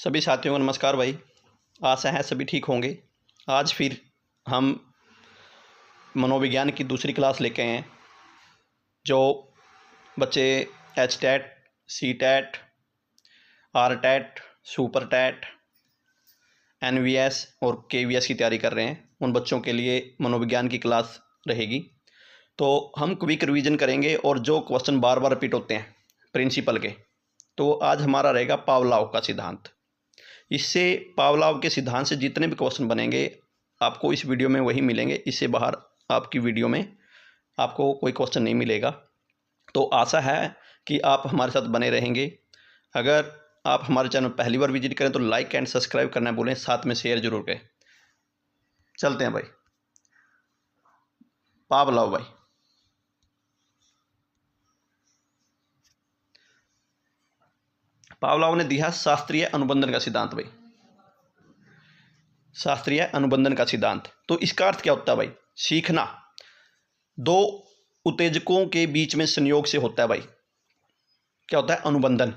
सभी साथियों को नमस्कार भाई। आशा है सभी ठीक होंगे। आज फिर हम मनोविज्ञान की दूसरी क्लास लेके आए हैं। जो बच्चे H TET, C TET, R TET, super TET, NVS और KVS की तैयारी कर रहे हैं, उन बच्चों के लिए मनोविज्ञान की क्लास रहेगी। तो हम क्विक रिवीजन करेंगे और जो क्वेश्चन बार बार रिपीट होते हैं प्रिंसिपल के, तो आज हमारा रहेगा पावलोव का सिद्धांत। इससे पावलोव के सिद्धांत से जितने भी क्वेश्चन बनेंगे आपको इस वीडियो में वही मिलेंगे। इससे बाहर आपकी वीडियो में आपको कोई क्वेश्चन नहीं मिलेगा। तो आशा है कि आप हमारे साथ बने रहेंगे। अगर आप हमारे चैनल पहली बार विजिट करें तो लाइक एंड सब्सक्राइब करना भूलें, साथ में शेयर जरूर करें। चलते हैं भाई। पावलोव भाई, पावलोव ने दिया शास्त्रीय अनुबंधन का सिद्धांत भाई। शास्त्रीय अनुबंधन का सिद्धांत, तो इसका अर्थ क्या होता है भाई? सीखना दो उत्तेजकों के बीच में संयोग से होता है भाई। क्या होता है? अनुबंधन।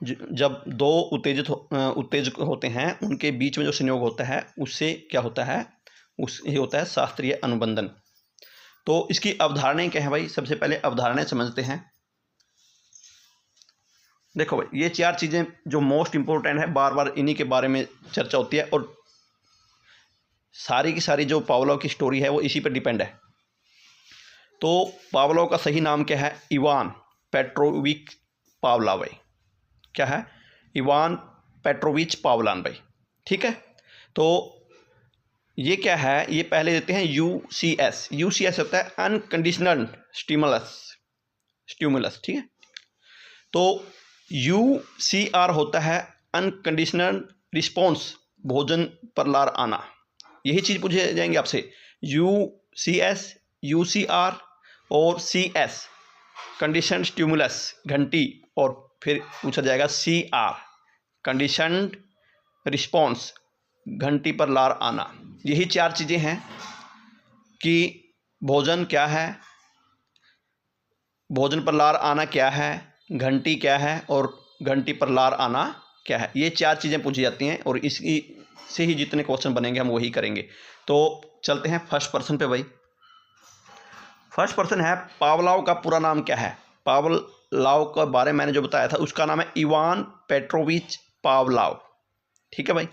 जब दो उत्तेजक होते हैं उनके बीच में जो संयोग होता है उससे क्या होता है? उससे होता है शास्त्रीय अनुबंधन। तो इसकी अवधारणाएं क्या है भाई? सबसे पहले अवधारणाएं समझते हैं। देखो भाई, ये चार चीज़ें जो मोस्ट इंपॉर्टेंट है, बार बार इन्हीं के बारे में चर्चा होती है और सारी की सारी जो पावलोव की स्टोरी है वो इसी पर डिपेंड है। तो पावलोव का सही नाम क्या है? इवान पेट्रोविच पावलोव भाई। क्या है? इवान पेट्रोविच पावलोव भाई। ठीक है। तो ये क्या है? ये पहले देते हैं UCS। UCS होता है अनकंडीशनल स्टिमुलस। ठीक है। तो UCR होता है अनकंडीशनल रिस्पॉन्स, भोजन पर लार आना। यही चीज़ पूछे जाएंगे आपसे। UCS, UCR और CS कंडीशन स्टिमुलस घंटी, और फिर पूछा जाएगा CR कंडीशनड रिस्पॉन्स, घंटी पर लार आना। यही चार चीज़ें हैं कि भोजन क्या है, भोजन पर लार आना क्या है, घंटी क्या है और घंटी पर लार आना क्या है। ये चार चीज़ें पूछी जाती हैं और इसकी से ही जितने क्वेश्चन बनेंगे हम वही करेंगे। तो चलते हैं फर्स्ट पर्सन पे भाई। फर्स्ट पर्सन है, पावलोव का पूरा नाम क्या है? पावलोव के बारे में मैंने जो बताया था उसका नाम है इवान पेट्रोविच पावलोव। ठीक है भाई।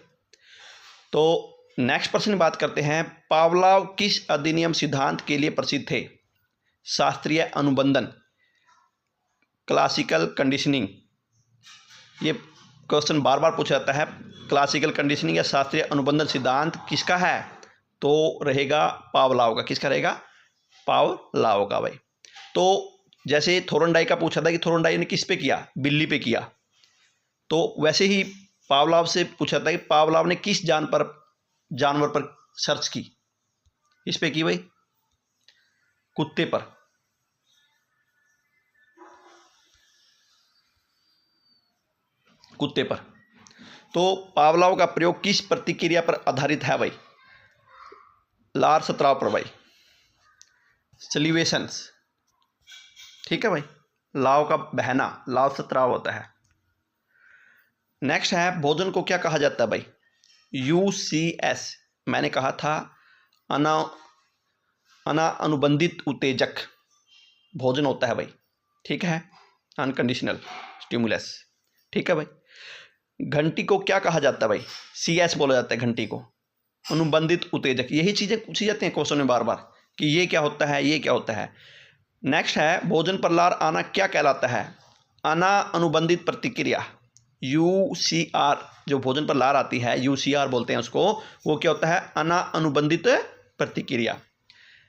तो नेक्स्ट पर्सन की बात करते हैं। पावलोव किस अधिनियम सिद्धांत के लिए प्रसिद्ध थे? शास्त्रीय अनुबंधन, क्लासिकल कंडीशनिंग। ये क्वेश्चन बार बार पूछा जाता है। क्लासिकल कंडीशनिंग या शास्त्रीय अनुबंधन सिद्धांत किसका है? तो रहेगा पावलोव का। किसका रहेगा? पावलोव का भाई। तो जैसे थोर्नडाइक का पूछा था कि थोर्नडाइक ने किस पे किया? बिल्ली पे किया। तो वैसे ही पावलोव से पूछा था कि पावलोव ने किस जानवर पर सर्च की? इस पे की भाई? कुत्ते पर। कुत्ते पर। तो पावलोव का प्रयोग किस प्रतिक्रिया पर आधारित है भाई? लार स्राव पर भाई, सलिवेशंस। ठीक है भाई। लाव का बहना, लाव स्राव होता है। नेक्स्ट है, भोजन को क्या कहा जाता है भाई? UCS मैंने कहा था अनुबंधित उत्तेजक भोजन होता है भाई। ठीक है। Unconditional stimulus. ठीक है भाई। घंटी को क्या कहा जाता है भाई? CS बोला जाता है घंटी को। अनुबंधित उत्तेजक। यही चीज़ें पूछी जाती हैं क्वेश्चन में बार बार कि ये क्या होता है, ये क्या होता है। नेक्स्ट है, भोजन पर लार आना क्या कहलाता है? अनुबंधित प्रतिक्रिया। UCR जो भोजन पर लार आती है, UCR बोलते हैं उसको, वो क्या होता है? अनुबंधित प्रतिक्रिया।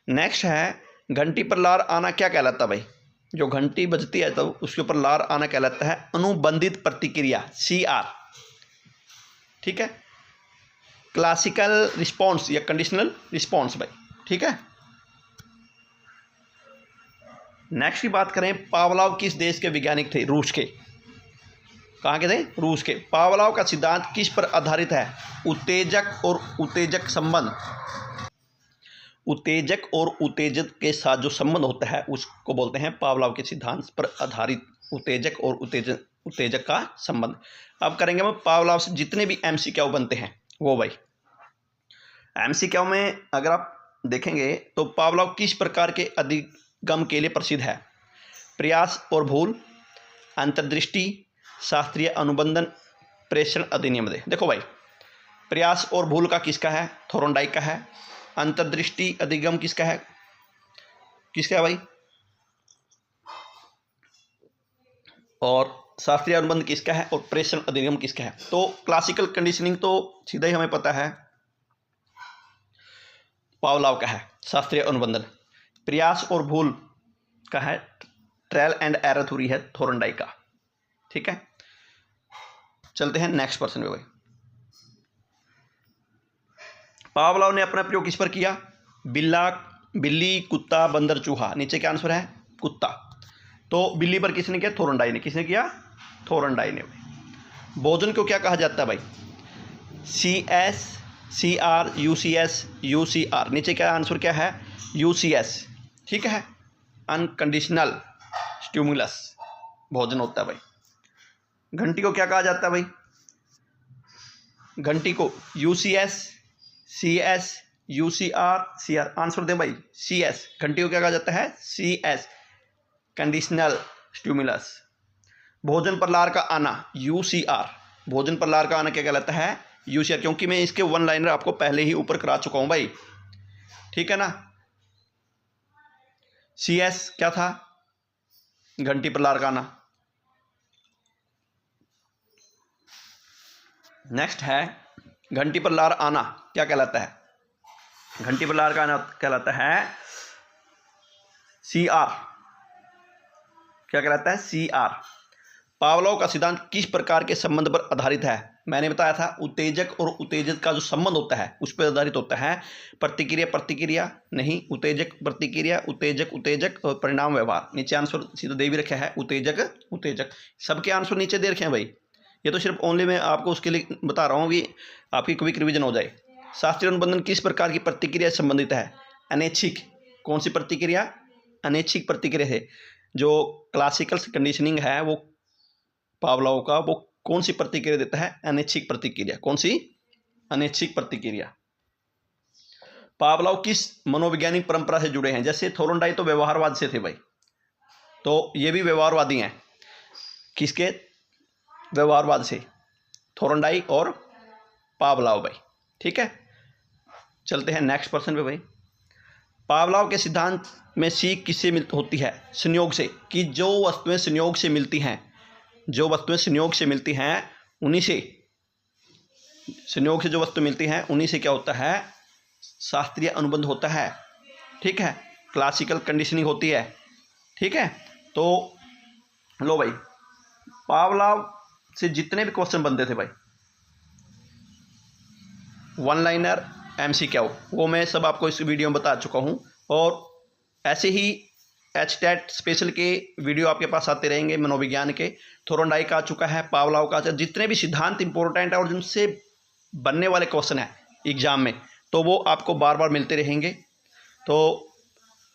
नेक्स्ट है, घंटी पर लार आना क्या कहलाता है भाई? जो घंटी बजती है तो उसके ऊपर लार आना कहलाता है अनुबंधित प्रतिक्रिया, CR। ठीक है। क्लासिकल रिस्पॉन्स या कंडीशनल रिस्पॉन्स भाई। ठीक है। नेक्स्ट की बात करें, पावलोव किस देश के वैज्ञानिक थे? रूस के। कहाँ के थे? रूस के। पावलोव का सिद्धांत किस पर आधारित है? उत्तेजक और उत्तेजक संबंध। उत्तेजक और उत्तेजित के साथ जो संबंध होता है उसको बोलते हैं पावलोव के सिद्धांत पर आधारित उत्तेजक और उत्तेजक उत्तेजक का संबंध। अब करेंगे हम पावलोव से जितने भी एमसीक्यू बनते हैं वो भाई। एमसीक्यू में अगर आप देखेंगे तो पावलोव किस प्रकार के अधिगम के लिए प्रसिद्ध है? प्रयास और भूल, अंतर्दृष्टि, शास्त्रीय अनुबंधन, प्रेषण अधिनियम दे। देखो भाई, प्रयास और भूल का किसका है? थोर्नडाइक का है। अंतर्दृष्टि अधिगम किसका है? किसका है भाई? और शास्त्रीय अनुबंध किसका है? और प्रेषण अधिनियम किसका है? तो क्लासिकल कंडीशनिंग तो सीधा ही हमें पता है पावलोव का है। शास्त्रीय अनुबंधन, प्रयास और भूल का है, ट्रायल एंड एरर थ्योरी है थोर्नडाइक का। ठीक है, चलते हैं नेक्स्ट पर्सन पे भाई। पावलोव ने अपना प्रयोग किस पर किया? बिल्ली, कुत्ता, बंदर, चूहा। नीचे क्या आंसर है? कुत्ता। तो बिल्ली पर किसने किया? थोर्नडाइक ने। किसने किया? थोर्नडाइक ने। भोजन को क्या कहा जाता है भाई? CS, CR, UCS, UCR। नीचे क्या आंसर क्या है? UCS। ठीक है, अनकंडीशनल स्टिमुलस भोजन होता है भाई। घंटी को क्या कहा जाता है भाई? घंटी को UCS, CS, UCR, CR। Answer दे भाई, CS। घंटी को क्या कहा जाता है? CS, conditional stimulus. भोजन पर लार का आना, UCR। भोजन पर लार का आना क्या कहलाता है? UCR। क्योंकि मैं इसके वन लाइनर आपको पहले ही ऊपर करा चुका हूं भाई। ठीक है ना। CS क्या था? घंटी पर लार का आना। नेक्स्ट है घंटी पर लार आना क्या कहलाता है? घंटी पर लार का आना कहलाता है CR। क्या कहलाता है? CR। पावलोव का सिद्धांत किस प्रकार के संबंध पर आधारित है? मैंने बताया था उत्तेजक और उत्तेजित का जो संबंध होता है उस पर आधारित होता है। प्रतिक्रिया प्रतिक्रिया नहीं, उत्तेजक प्रतिक्रिया, उत्तेजक उत्तेजक और परिणाम व्यवहार। नीचे आंसर सीधा दे भी रखा है, उत्तेजक उत्तेजक। सबके आंसर नीचे दे रखे हैं भाई। ये तो सिर्फ ओनली मैं आपको उसके लिए बता रहा हूँ कि आपकी क्विक रिवीजन हो जाए। शास्त्रीय अनुबंधन किस प्रकार की प्रतिक्रिया से संबंधित है? अनैच्छिक। कौन सी प्रतिक्रिया? अनैच्छिक प्रतिक्रिया है। जो क्लासिकल कंडीशनिंग है वो पावलोव का, वो कौन सी प्रतिक्रिया देता है? अनैच्छिक प्रतिक्रिया। कौन सी? अनैच्छिक प्रतिक्रिया। पावलोव किस मनोवैज्ञानिक परंपरा से जुड़े हैं? जैसे थोर्नडाइक तो व्यवहारवाद से थे भाई, तो ये भी व्यवहारवादी हैं। किसके? व्यवहारवाद से, थोर्नडाइक और पावलोव भाई। ठीक है, चलते हैं नेक्स्ट पर्सन पे भाई। पावलोव के सिद्धांत में सीख किससे होती है? संयोग से। कि जो वस्तुएं संयोग से मिलती हैं, जो वस्तुएं संयोग से मिलती हैं उन्हीं से, संयोग से जो वस्तु मिलती हैं उन्हीं से क्या होता है? शास्त्रीय अनुबंध होता है। ठीक है, क्लासिकल कंडीशनिंग होती है। ठीक है, तो लो भाई, पावलोव से जितने भी क्वेश्चन बनते थे भाई, वन लाइनर, MCQ, वो मैं सब आपको इस वीडियो में बता चुका हूँ। और ऐसे ही HTET स्पेशल के वीडियो आपके पास आते रहेंगे मनोविज्ञान के। थोर्नडाइक आ चुका है, पावलोव का। जितने भी सिद्धांत इंपॉर्टेंट है और जिनसे बनने वाले क्वेश्चन है एग्जाम में, तो वो आपको बार बार मिलते रहेंगे। तो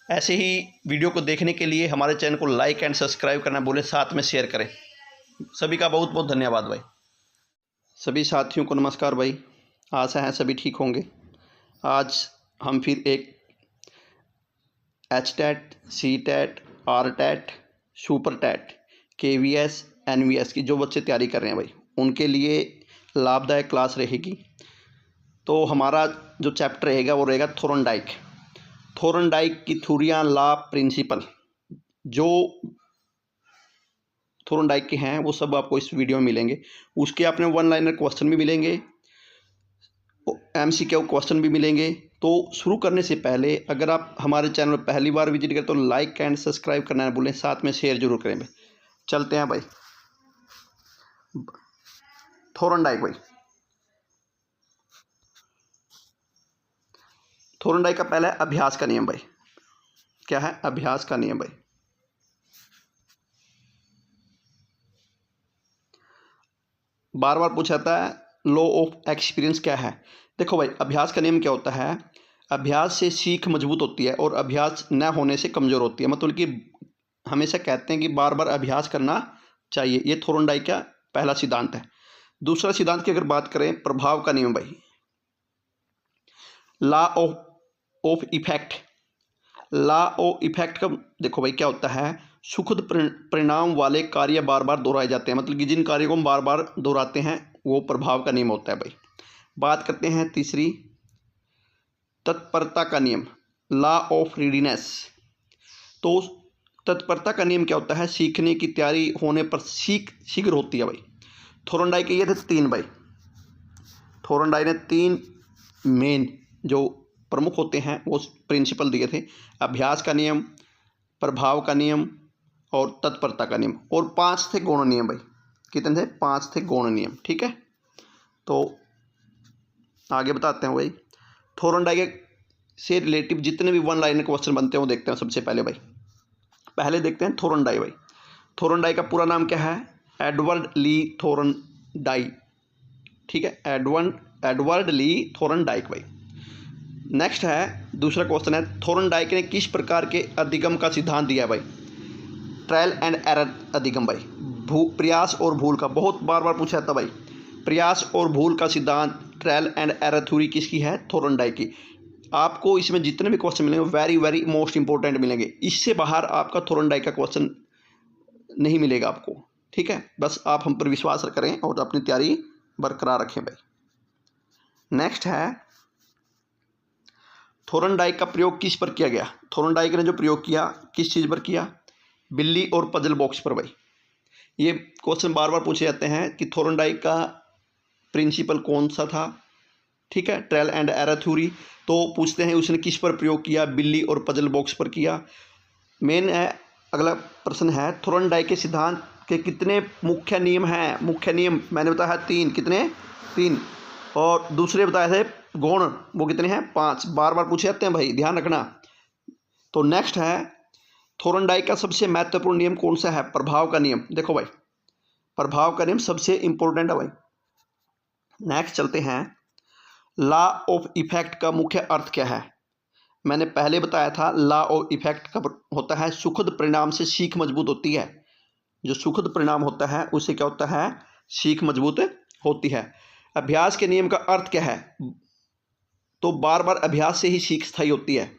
ऐसे ही वीडियो को देखने के लिए हमारे चैनल को लाइक एंड सब्सक्राइब करना भूलें, साथ में शेयर करें। सभी का बहुत बहुत धन्यवाद भाई। सभी साथियों को नमस्कार भाई, आशा है सभी ठीक होंगे। आज हम फिर एक HTET, CTET, RTET, super TET, KVS, NVS की जो बच्चे तैयारी कर रहे हैं भाई, उनके लिए लाभदायक क्लास रहेगी। तो हमारा जो चैप्टर रहेगा वो रहेगा थोर्नडाइक। थोर्नडाइक की थ्योरियाँ, लॉ, प्रिंसिपल जो थोर्नडाइक के हैं वो सब आपको इस वीडियो में मिलेंगे। उसके अपने वन लाइनर क्वेश्चन भी मिलेंगे, MCQ क्वेश्चन भी मिलेंगे। तो शुरू करने से पहले अगर आप हमारे चैनल पर पहली बार विजिट करें तो लाइक एंड सब्सक्राइब करना ना भूलें, साथ में शेयर जरूर करें भाई। चलते हैं भाई, थोर्नडाइक भाई। थोर्नडाइक का पहला अभ्यास का नियम भाई। क्या है? अभ्यास का नियम भाई। बार बार पूछा जाता है लॉ ऑफ एक्सपीरियंस क्या है। देखो भाई, अभ्यास का नियम क्या होता है? अभ्यास से सीख मजबूत होती है और अभ्यास न होने से कमज़ोर होती है। मतलब कि हमेशा कहते हैं कि बार बार अभ्यास करना चाहिए। ये थोर्नडाइक का पहला सिद्धांत है। दूसरा सिद्धांत की अगर बात करें, प्रभाव का नियम भाई, law of effect. Law of effect का देखो भाई क्या होता है, सुखद परिणाम वाले कार्य बार बार दोहराए जाते हैं, मतलब कि जिन कार्यों को हम बार बार दोहराते हैं वो प्रभाव का नियम होता है भाई। बात करते हैं तीसरी, तत्परता का नियम, लॉ ऑफ रीडीनेस। तो तत्परता का नियम क्या होता है, सीखने की तैयारी होने पर सीख शीघ्र होती है भाई। थोर्नडाइक के ये थे 3 भाई, थोर्नडाइक ने 3 मेन जो प्रमुख होते हैं वो प्रिंसिपल दिए थे, अभ्यास का नियम, प्रभाव का नियम और तत्परता का नियम, और 5 थे गौण नियम भाई। कितने थे? 5 थे गौण नियम। ठीक है, तो आगे बताते हैं भाई। थोर्नडाइक से रिलेटिव जितने भी वन लाइनर क्वेश्चन बनते हैं वो देखते हैं। सबसे पहले भाई, पहले देखते हैं थोर्नडाइक भाई। थोर्नडाइक का पूरा नाम क्या है? एडवर्ड ली थोर्नडाइक। ठीक है, एडवर्ड ली थोर्नडाइक भाई। नेक्स्ट है, दूसरा क्वेश्चन है, थोर्नडाइक ने किस प्रकार के अधिगम का सिद्धांत दिया है भाई? ट्रायल एंड एरर अधिगम भाई। प्रयास और भूल का, बहुत बार बार पूछा जाता भाई। प्रयास और भूल का सिद्धांत, ट्रायल एंड एरर थ्योरी किसकी है? थोर्नडाइक की। आपको इसमें जितने भी क्वेश्चन मिलेंगे वेरी वेरी मोस्ट इंपॉर्टेंट मिलेंगे। इससे बाहर आपका थोर्नडाइक का क्वेश्चन नहीं मिलेगा आपको। ठीक है, बस आप हम पर विश्वास करें और अपनी तैयारी बरकरार रखें भाई। नेक्स्ट है, थोर्नडाइक का प्रयोग किस पर किया गया? थोर्नडाइक ने जो प्रयोग किया किस चीज़ पर किया? बिल्ली और पजल बॉक्स पर भाई। ये क्वेश्चन बार बार पूछे जाते हैं कि थोर्नडाइक का प्रिंसिपल कौन सा था। ठीक है, ट्रायल एंड एरर थ्योरी। तो पूछते हैं उसने किस पर प्रयोग किया? बिल्ली और पजल बॉक्स पर किया। मेन है, अगला प्रश्न है, थोर्नडाइक के सिद्धांत के कितने मुख्य नियम हैं? मुख्य नियम मैंने बताया 3, कितने? 3, और दूसरे बताए थे गौण, वो कितने हैं? 5। बार बार पूछे जाते हैं भाई, ध्यान रखना। तो नेक्स्ट है, थोर्नडाइक का सबसे महत्वपूर्ण नियम कौन सा है? प्रभाव का नियम। देखो भाई, प्रभाव का नियम सबसे इंपॉर्टेंट है भाई। नेक्स्ट चलते हैं, लॉ ऑफ इफेक्ट का मुख्य अर्थ क्या है? मैंने पहले बताया था, लॉ ऑफ इफेक्ट का होता है सुखद परिणाम से सीख मजबूत होती है। जो सुखद परिणाम होता है उससे क्या होता है? सीख मजबूत होती है। अभ्यास के नियम का अर्थ क्या है? तो बार बार अभ्यास से ही सीख स्थायी होती है।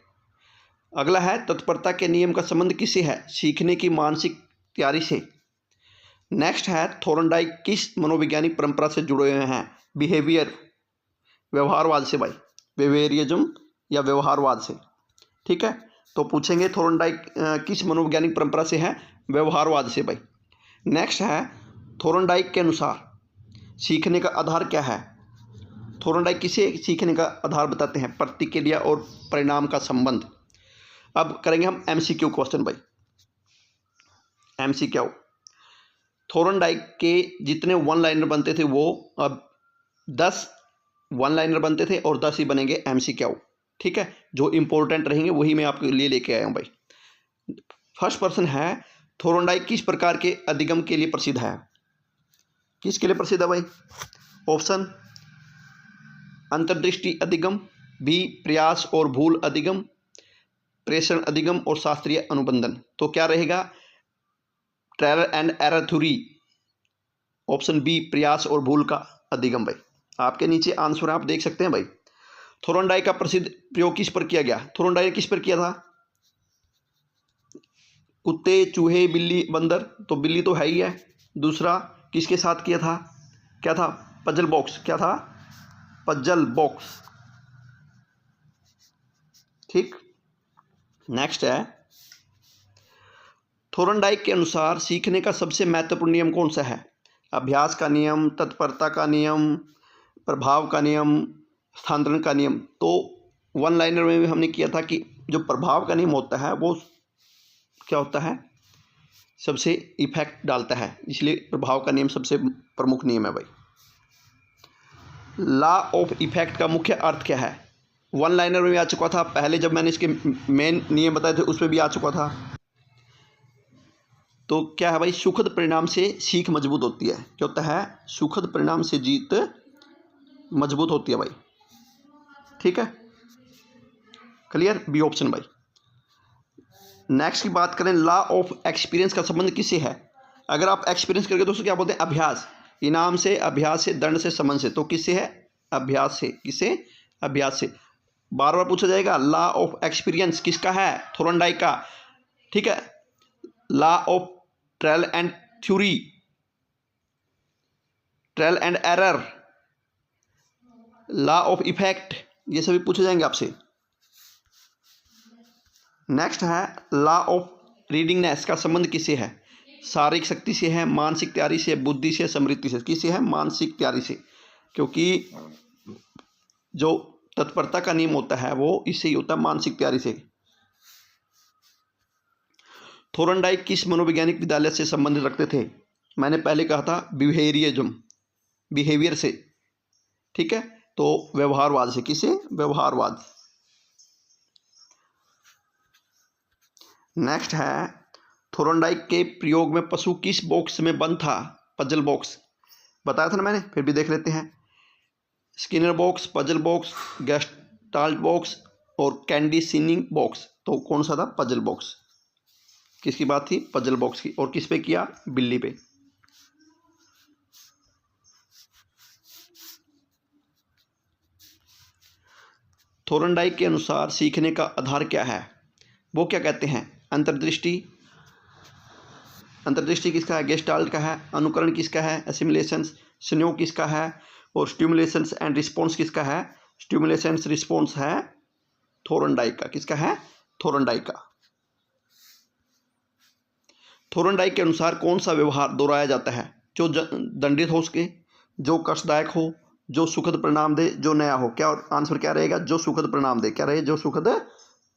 अगला है, तत्परता के नियम का संबंध किससे है? सीखने की मानसिक तैयारी से। नेक्स्ट है, थोर्नडाइक किस मनोवैज्ञानिक परंपरा से जुड़े हुए हैं? बिहेवियर, व्यवहारवाद से भाई, बिहेवियरिज्म या व्यवहारवाद से। ठीक है, तो पूछेंगे थोर्नडाइक किस मनोवैज्ञानिक परंपरा से है? व्यवहारवाद से भाई। नेक्स्ट है, थोर्नडाइक के अनुसार सीखने का आधार क्या है? थोर्नडाइक किसे सीखने का आधार बताते हैं? प्रतिक्रिया और परिणाम का संबंध। अब करेंगे हम एमसीक्यू क्वेश्चन भाई। एमसीक्यू, थोर्नडाइक के जितने वन लाइनर बनते थे वो अब 10 वन लाइनर बनते थे और 10 ही बनेंगे एमसीक्यू। ठीक है, जो इंपॉर्टेंट रहेंगे वही मैं आपके लिए लेके आया हूँ भाई। फर्स्ट प्रश्न है, थोर्नडाइक किस प्रकार के अधिगम के लिए प्रसिद्ध है? किसके लिए प्रसिद्ध है भाई? ऑप्शन, अंतर्दृष्टि अधिगम, बी प्रयास और भूल अधिगम, प्रेषण अधिगम और शास्त्रीय अनुबंधन। तो क्या रहेगा? Trial and error theory, option B प्रयास और भूल का अधिगम भाई। आपके नीचे आंसर आप देख सकते हैं भाई। थोर्नडाइक का प्रसिद्ध प्रयोग किस पर किया गया? थोर्नडाइक ने किस पर किया था? कुत्ते, चूहे, बिल्ली, बंदर। तो बिल्ली तो है ही है। दूसरा किसके साथ किया था? क्या था? Puzzle box. क्या था? Puzzle box. ठीक, नेक्स्ट है, थोर्नडाइक के अनुसार सीखने का सबसे महत्वपूर्ण नियम कौन सा है? अभ्यास का नियम, तत्परता का नियम, प्रभाव का नियम, स्थानांतरण का नियम। तो वन लाइनर में भी हमने किया था कि जो प्रभाव का नियम होता है वो क्या होता है? सबसे इफेक्ट डालता है, इसलिए प्रभाव का नियम सबसे प्रमुख नियम है भाई। लॉ ऑफ इफेक्ट का मुख्य अर्थ क्या है? वन लाइनर में भी आ चुका था पहले, जब मैंने इसके मेन नियम बताए थे उसमें भी आ चुका था। तो क्या है भाई? सुखद परिणाम से सीख मजबूत होती है। क्या होता है? सुखद परिणाम से जीत मजबूत होती है भाई। ठीक है, क्लियर? बी ऑप्शन भाई। नेक्स्ट की बात करें, लॉ ऑफ एक्सपीरियंस का संबंध किससे है? अगर आप एक्सपीरियंस करके दोस्तों क्या बोलते हैं, अभ्यास, इनाम से, अभ्यास से, दंड से, समन से, तो किससे है, अभ्यास से, किससे, अभ्यास से। बार बार पूछा जाएगा लॉ ऑफ एक्सपीरियंस किसका है, थोरनडाइक का, ठीक है। Law of trial and theory, trial and error, law of effect, ये सभी पूछे जाएंगे आपसे। नेक्स्ट है लॉ ऑफ रीडिंगनेस का संबंध किससे है, शारीरिक शक्ति से है, मानसिक तैयारी से, बुद्धि से, स्मृति से, किससे है, मानसिक तैयारी से, क्योंकि जो तत्परता का नियम होता है वो इससे ही होता है, मानसिक तैयारी से। थोरनडाइक किस मनोवैज्ञानिक विद्यालय से संबंधित रखते थे, मैंने पहले कहा था बिहेवियरिज्म, बिहेवियर से, ठीक है, तो व्यवहारवाद से, किसे, व्यवहारवाद। नेक्स्ट है थोरनडाइक के प्रयोग में पशु किस बॉक्स में बंद था, पजल बॉक्स, बताया था ना मैंने, फिर भी देख लेते हैं। Skinner box, puzzle box, gestalt box और कंडीशनिंग बॉक्स, तो कौन सा था, पजल बॉक्स। किसकी बात थी, पजल बॉक्स की, और किस पे किया, बिल्ली पे। थोरनडाइक के अनुसार सीखने का आधार क्या है, वो क्या कहते हैं, अंतर्दृष्टि, अंतर्दृष्टि किसका है, गेस्टाल्ट का है। अनुकरण किसका है, एसिमिलेशंस। संयोग किसका है, और स्टिमुलेशंस एंड रिस्पॉन्स किसका है, स्टिमुलेशंस रिस्पॉन्स है थोरनडाइक का, किसका है, थोरनडाइक का। थोरनडाइक के अनुसार कौन सा व्यवहार दोहराया जाता है, जो दंडित हो सके, जो कष्टदायक हो, जो सुखद परिणाम दे, जो नया हो। क्या आंसर क्या रहेगा, जो सुखद परिणाम दे, क्या रहे, जो सुखद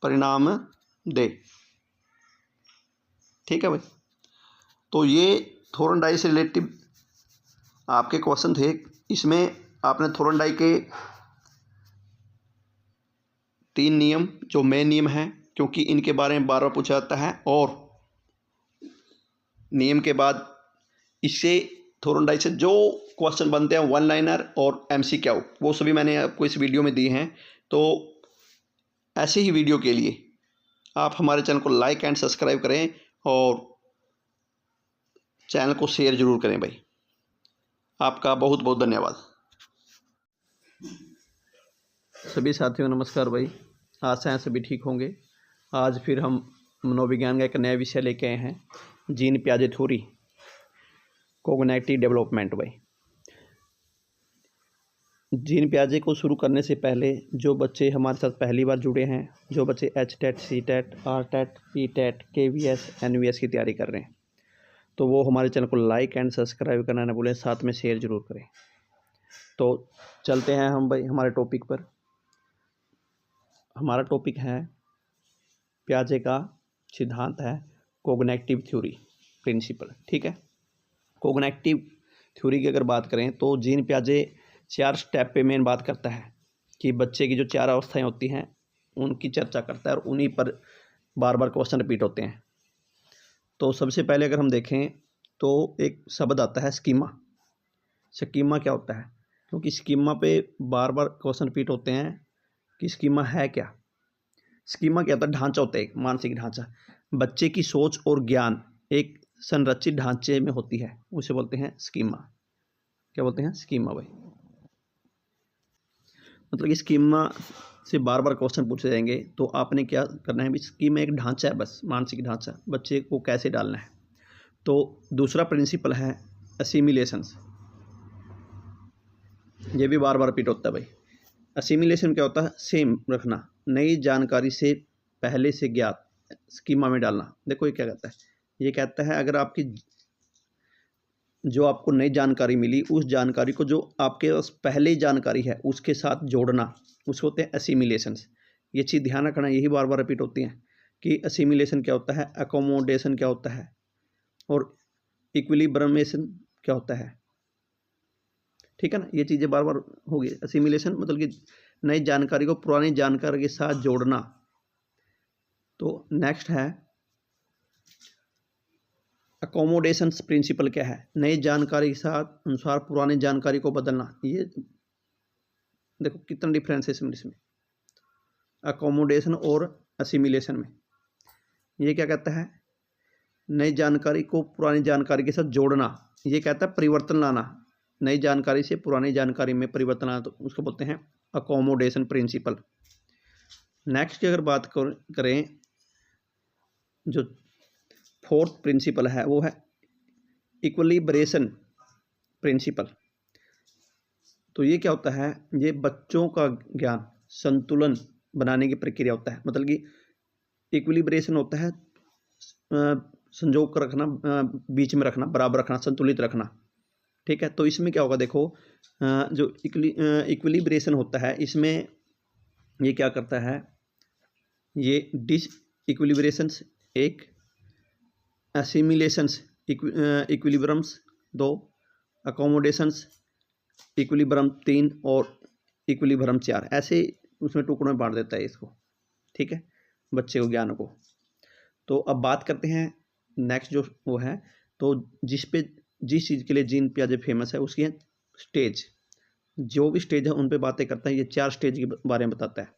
परिणाम दे, ठीक है भाई। तो ये थोरनडाइक से रिलेटिव आपके क्वेश्चन थे। इसमें आपने थोरनडाइक के 3 नियम जो मेन नियम हैं, क्योंकि इनके बारे में बार बार पूछा जाता है, और नियम के बाद इससे थोरनडाइक से जो क्वेश्चन बनते हैं वन लाइनर और एमसीक्यू, वो सभी मैंने आपको इस वीडियो में दिए हैं। तो ऐसे ही वीडियो के लिए आप हमारे चैनल को लाइक एंड सब्सक्राइब करें और चैनल को शेयर जरूर करें भाई। आपका बहुत बहुत धन्यवाद। सभी साथियों नमस्कार भाई, आशा है सभी ठीक होंगे। आज फिर हम मनोविज्ञान का एक नया विषय लेके आए हैं, जीन पियाजे थ्योरी, कोग्निटिव डेवलपमेंट भाई। जीन पियाजे को शुरू करने से पहले जो बच्चे हमारे साथ पहली बार जुड़े हैं, जो बच्चे HTET, CTET, RTET, PTET, KVS, NVS की तैयारी कर रहे हैं, तो वो हमारे चैनल को लाइक एंड सब्सक्राइब करना ना भूलें, साथ में शेयर जरूर करें। तो चलते हैं हम भाई हमारे टॉपिक पर। हमारा टॉपिक है, पियाजे का सिद्धांत है कोग्निटिव थ्योरी प्रिंसिपल, ठीक है। कोग्निटिव थ्योरी की अगर बात करें तो जीन पियाजे 4 स्टेप पे मेन बात करता है कि बच्चे की जो 4 अवस्थाएं होती हैं उनकी चर्चा करता है, और उन्हीं पर बार बार क्वेश्चन रिपीट होते हैं। तो सबसे पहले अगर हम देखें तो एक शब्द आता है स्कीमा। स्कीमा क्या होता है, क्योंकि स्कीमा पे बार बार क्वेश्चन रिपीट होते हैं कि स्कीमा है क्या। स्कीमा क्या होता है, ढांचा होता है, एक मानसिक ढांचा। बच्चे की सोच और ज्ञान एक संरचित ढांचे में होती है, उसे बोलते हैं स्कीमा। क्या बोलते हैं, स्कीमा भाई। मतलब कि स्कीमा से बार बार क्वेश्चन पूछे जाएंगे, तो आपने क्या करना है, स्कीमा एक ढांचा है, बस मानसिक ढांचा, बच्चे को कैसे डालना है। तो दूसरा प्रिंसिपल है असिमिलेशंस, ये भी बार बार रिपीट होता है भाई। असिमिलेशन क्या होता है, सेम रखना, नई जानकारी से पहले से ज्ञात स्कीमा में डालना। देखो ये क्या कहता है, ये कहता है अगर आपकी जो आपको नई जानकारी मिली, उस जानकारी को जो आपके पास पहले जानकारी है उसके साथ जोड़ना, उसको होते हैं असिमिलेशंस। ये चीज़ ध्यान रखना, यही बार बार रिपीट होती हैं कि असिमिलेशन क्या होता है, अकोमोडेशन क्या होता है, और इक्विलिब्रमेशन क्या होता है, ठीक है ना। ये चीज़ें बार बार होगी। असिमिलेशन मतलब कि नई जानकारी को पुरानी जानकारी के साथ जोड़ना। तो नेक्स्ट है अकोमोडेशंस प्रिंसिपल क्या है, नई जानकारी के साथ अनुसार पुरानी जानकारी को बदलना। ये देखो कितना डिफरेंस है इसमें, अकोमोडेशन और असिमिलेशन में। ये क्या कहता है नई जानकारी को पुरानी जानकारी के साथ जोड़ना, ये कहता है परिवर्तन लाना। नई जानकारी से पुरानी जानकारी में परिवर्तन लाना, तो उसको बोलते हैं अकोमोडेशन प्रिंसिपल। नेक्स्ट की अगर बात करें, जो फोर्थ प्रिंसिपल है वो है इक्विलिब्रेशन प्रिंसिपल। तो ये क्या होता है, ये बच्चों का ज्ञान संतुलन बनाने की प्रक्रिया होता है। मतलब कि इक्विलिब्रेशन होता है संजोग कर रखना, बीच में रखना, बराबर रखना, संतुलित रखना। ठीक है, तो इसमें क्या होगा, देखो जो इक्विलिब्रेशन होता है इसमें ये क्या करता है, ये डिस इक्विलिब्रेशंस एक, एसिमिलेशंस इक्विलिब्रम्स दो, अकोमोडेशंस इक्विलिब्रम तीन और इक्विलिब्रम चार, ऐसे उसमें टुकड़ों में बांट देता है इसको। ठीक है, बच्चे को ज्ञान को। तो अब बात करते हैं नेक्स्ट जो वो है, तो जिस चीज़ के लिए जीन पियाजे फेमस है उसकी है स्टेज। जो भी स्टेज है उन पे बातें करता है। ये 4 स्टेज के बारे में बताता है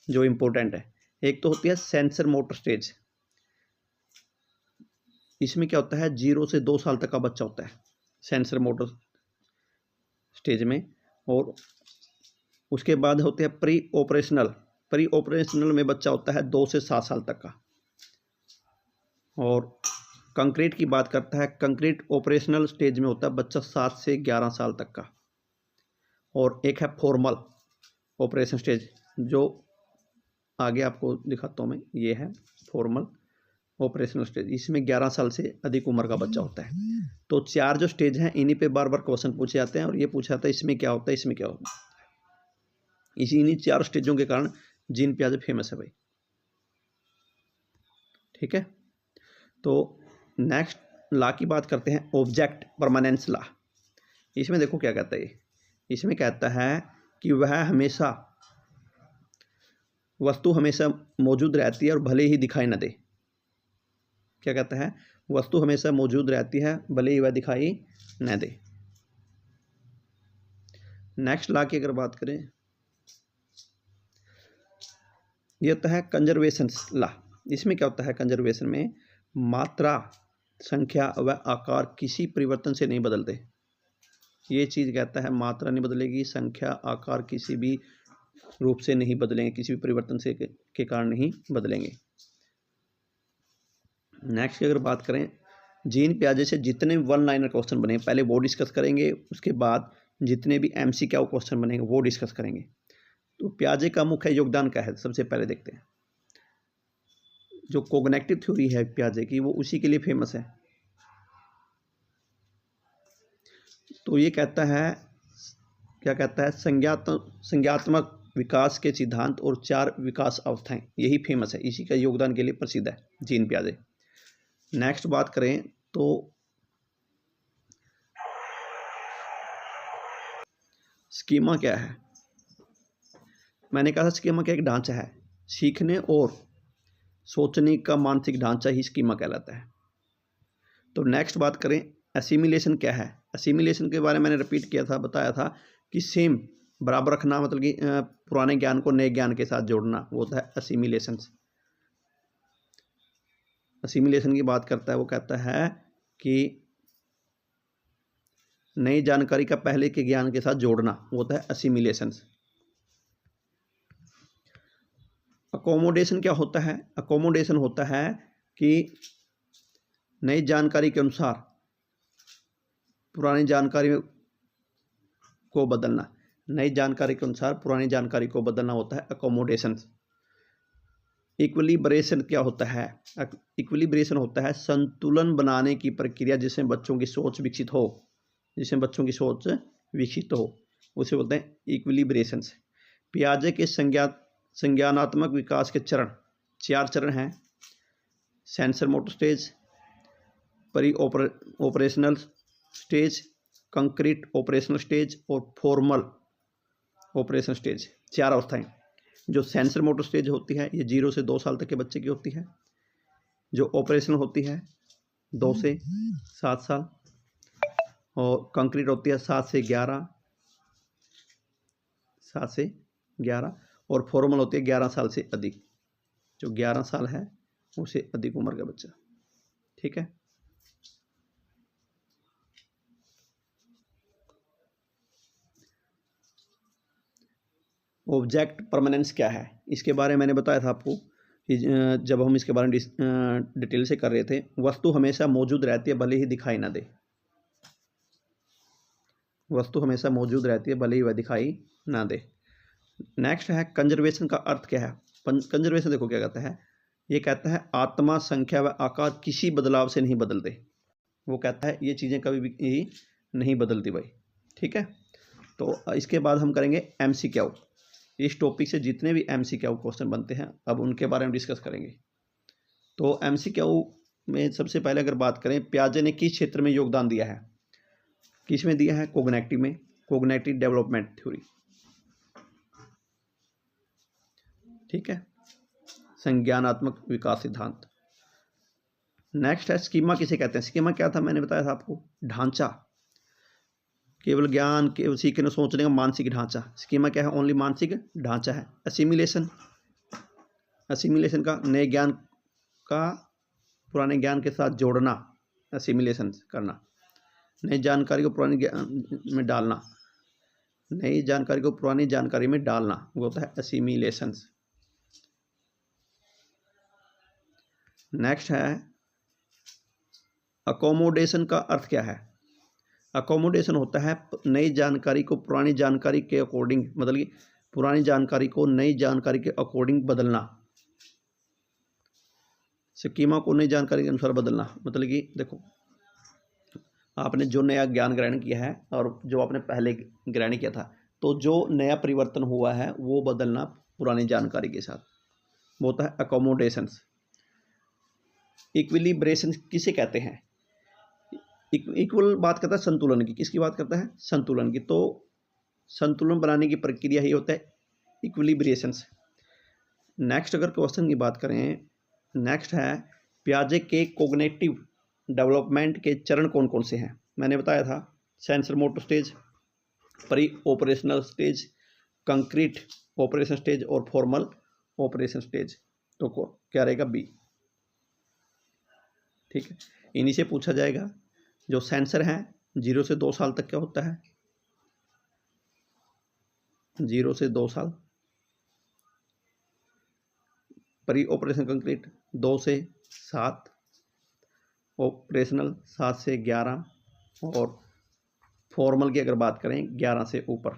जो इम्पोर्टेंट है। एक तो होती है सेंसर मोटर स्टेज। इसमें क्या होता है, 0 से 2 साल तक का बच्चा होता है सेंसर मोटर स्टेज में। और उसके बाद होते हैं प्री ऑपरेशनल में बच्चा होता है 2 से 7 साल तक का। और कंक्रीट की बात करता है, कंक्रीट ऑपरेशनल स्टेज में होता है बच्चा 7 से 11 साल तक का। और एक है फॉर्मल ऑपरेशन स्टेज, जो आगे आपको दिखाता हूँ मैं, ये है फॉर्मल ऑपरेशनल स्टेज। इसमें 11 साल से अधिक उम्र का बच्चा होता है। तो 4 जो स्टेज हैं इन्हीं पे बार बार क्वेश्चन पूछे जाते हैं, और ये पूछा जाता है इसमें क्या होता है, इसमें क्या होता है। इन्हीं 4 स्टेजों के कारण जीन पियाजे फेमस है भाई। ठीक है, तो नेक्स्ट लॉ की बात करते हैं, ऑब्जेक्ट परमानेंस लॉ। इसमें देखो क्या कहता है, इसमें कहता है कि वस्तु हमेशा मौजूद रहती है और भले ही दिखाई न दे। क्या कहता है, वस्तु हमेशा मौजूद रहती है भले ही वह दिखाई न दे। नेक्स्ट लॉ की अगर बात करें, ये होता है कंजर्वेशन लॉ। इसमें क्या होता है, कंजर्वेशन में मात्रा, संख्या व आकार किसी परिवर्तन से नहीं बदलते। ये चीज़ कहता है मात्रा नहीं बदलेगी, संख्या आकार किसी भी रूप से नहीं बदलेंगे, किसी भी परिवर्तन से के कारण नहीं बदलेंगे। नेक्स्ट की अगर बात करें, जीन पियाजे से जितने 1 लाइनर क्वेश्चन बने पहले वो डिस्कस करेंगे, उसके बाद जितने भी MCQ क्वेश्चन बनेंगे वो डिस्कस करेंगे। तो पियाजे का मुख्य योगदान क्या है, सबसे पहले देखते हैं। जो कोग्निटिव थ्योरी है पियाजे की, वो उसी के लिए फेमस है। तो ये कहता है, क्या कहता है, संज्ञात्मक विकास के सिद्धांत और 4 विकास अवस्थाएं, यही फेमस है, इसी का योगदान के लिए प्रसिद्ध है जीन पियाजे। नेक्स्ट बात करें तो स्कीमा क्या है। मैंने कहा था स्कीमा क्या एक ढांचा है, सीखने और सोचने का मानसिक ढांचा ही स्कीमा कहलाता है। तो नेक्स्ट बात करें, एसिमिलेशन क्या है। एसिमिलेशन के बारे में मैंने रिपीट किया था, बताया था कि सेम बराबर रखना, मतलब कि पुराने ज्ञान को नए ज्ञान के साथ जोड़ना, वो होता है एसिमिलेशन। एसिमिलेशन की बात करता है, वो कहता है कि नई जानकारी का पहले के ज्ञान के साथ जोड़ना, वो होता है एसिमिलेशन। अकोमोडेशन क्या होता है, अकोमोडेशन होता है कि नई जानकारी के अनुसार पुरानी जानकारी को बदलना। नई जानकारी के अनुसार पुरानी जानकारी को बदलना होता है अकोमोडेशन। इक्विलिब्रेशन क्या होता है, इक्विलिब्रेशन होता है संतुलन बनाने की प्रक्रिया, जिसमें बच्चों की सोच विकसित हो, उसे बोलते हैं इक्विलिब्रेशन। पियाजे के संज्ञानात्मक विकास के चरण 4 चरण हैं, सेंसर मोटर स्टेज, परी operational stage, concrete operational stage और फॉर्मल ऑपरेशन स्टेज। 4 अवस्थाएं। जो सेंसर मोटर स्टेज होती है ये 0 से 2 साल तक के बच्चे की होती है। जो ऑपरेशनल होती है 2 से 7 साल, और कंक्रीट होती है 7 से 11, और फॉर्मल होती है 11 साल से अधिक। जो 11 साल है उसे अधिक उम्र का बच्चा। ठीक है। ऑब्जेक्ट परमानेंस क्या है, इसके बारे में मैंने बताया था आपको कि जब हम इसके बारे में डिटेल से कर रहे थे, वस्तु हमेशा मौजूद रहती है भले ही दिखाई ना दे। वस्तु हमेशा मौजूद रहती है भले ही वह दिखाई ना दे। नेक्स्ट है कंजर्वेशन का अर्थ क्या है। कंजर्वेशन देखो क्या कहता है, ये कहता है आत्मा, संख्या व आकार किसी बदलाव से नहीं बदलते। वो कहता है ये चीज़ें कभी भी नहीं बदलती भाई, ठीक है। तो इसके बाद हम करेंगे MCQ। इस टॉपिक से जितने भी MCQ क्वेश्चन बनते हैं अब उनके बारे में डिस्कस करेंगे। तो MCQ में सबसे पहले अगर बात करें, पियाजे ने किस क्षेत्र में योगदान दिया है, किस में दिया है, कोग्निटिव में, कोग्निटिव डेवलपमेंट थ्योरी, ठीक है, संज्ञानात्मक विकास सिद्धांत। नेक्स्ट है स्कीमा किसे कहते हैं। स्कीमा क्या था, मैंने बताया था आपको, ढांचा, केवल ज्ञान केवल सीखने सोचने का मानसिक ढांचा। स्कीमा क्या है, ओनली मानसिक ढांचा है। असिमिलेशन, असिमिलेशन का नए ज्ञान का पुराने ज्ञान के साथ जोड़ना, असिमिलेशन करना, नई जानकारी को पुरानी ज्ञान में डालना, नई जानकारी को पुरानी जानकारी में डालना, वो होता है असिमिलेशन। नेक्स्ट है अकोमोडेशन का अर्थ क्या है। अकोमोडेशन होता है नई जानकारी को पुरानी जानकारी के अकॉर्डिंग, मतलब कि पुरानी जानकारी को नई जानकारी के अकॉर्डिंग बदलना। स्कीमा को नई जानकारी के अनुसार बदलना, मतलब कि देखो आपने जो नया ज्ञान ग्रहण किया है और जो आपने पहले ग्रहण किया था, तो जो नया परिवर्तन हुआ है वो बदलना पुरानी जानकारी के साथ, वो होता है अकोमोडेशंस। इक्विलिब्रेशन किसे कहते हैं। इक्वल बात करता है संतुलन की, किसकी बात करता है, संतुलन की। तो संतुलन बनाने की प्रक्रिया ही होता है इक्विलिब्रेशंस। नेक्स्ट अगर क्वेश्चन की बात करें, नेक्स्ट है पियाजे के कोग्निटिव डेवलपमेंट के चरण कौन कौन से हैं। मैंने बताया था sensor motor stage, pre operational stage, concrete operation stage और फॉर्मल ऑपरेशन स्टेज। तो क्या रहेगा, बी, ठीक है। इन्हीं से पूछा जाएगा। जो सेंसर हैं 0 से 2 साल तक क्या होता है, 0 से 2 साल। प्री ऑपरेशन कंक्रीट 2 से 7, ऑपरेशनल 7 से 11, और फॉर्मल की अगर बात करें 11 से ऊपर,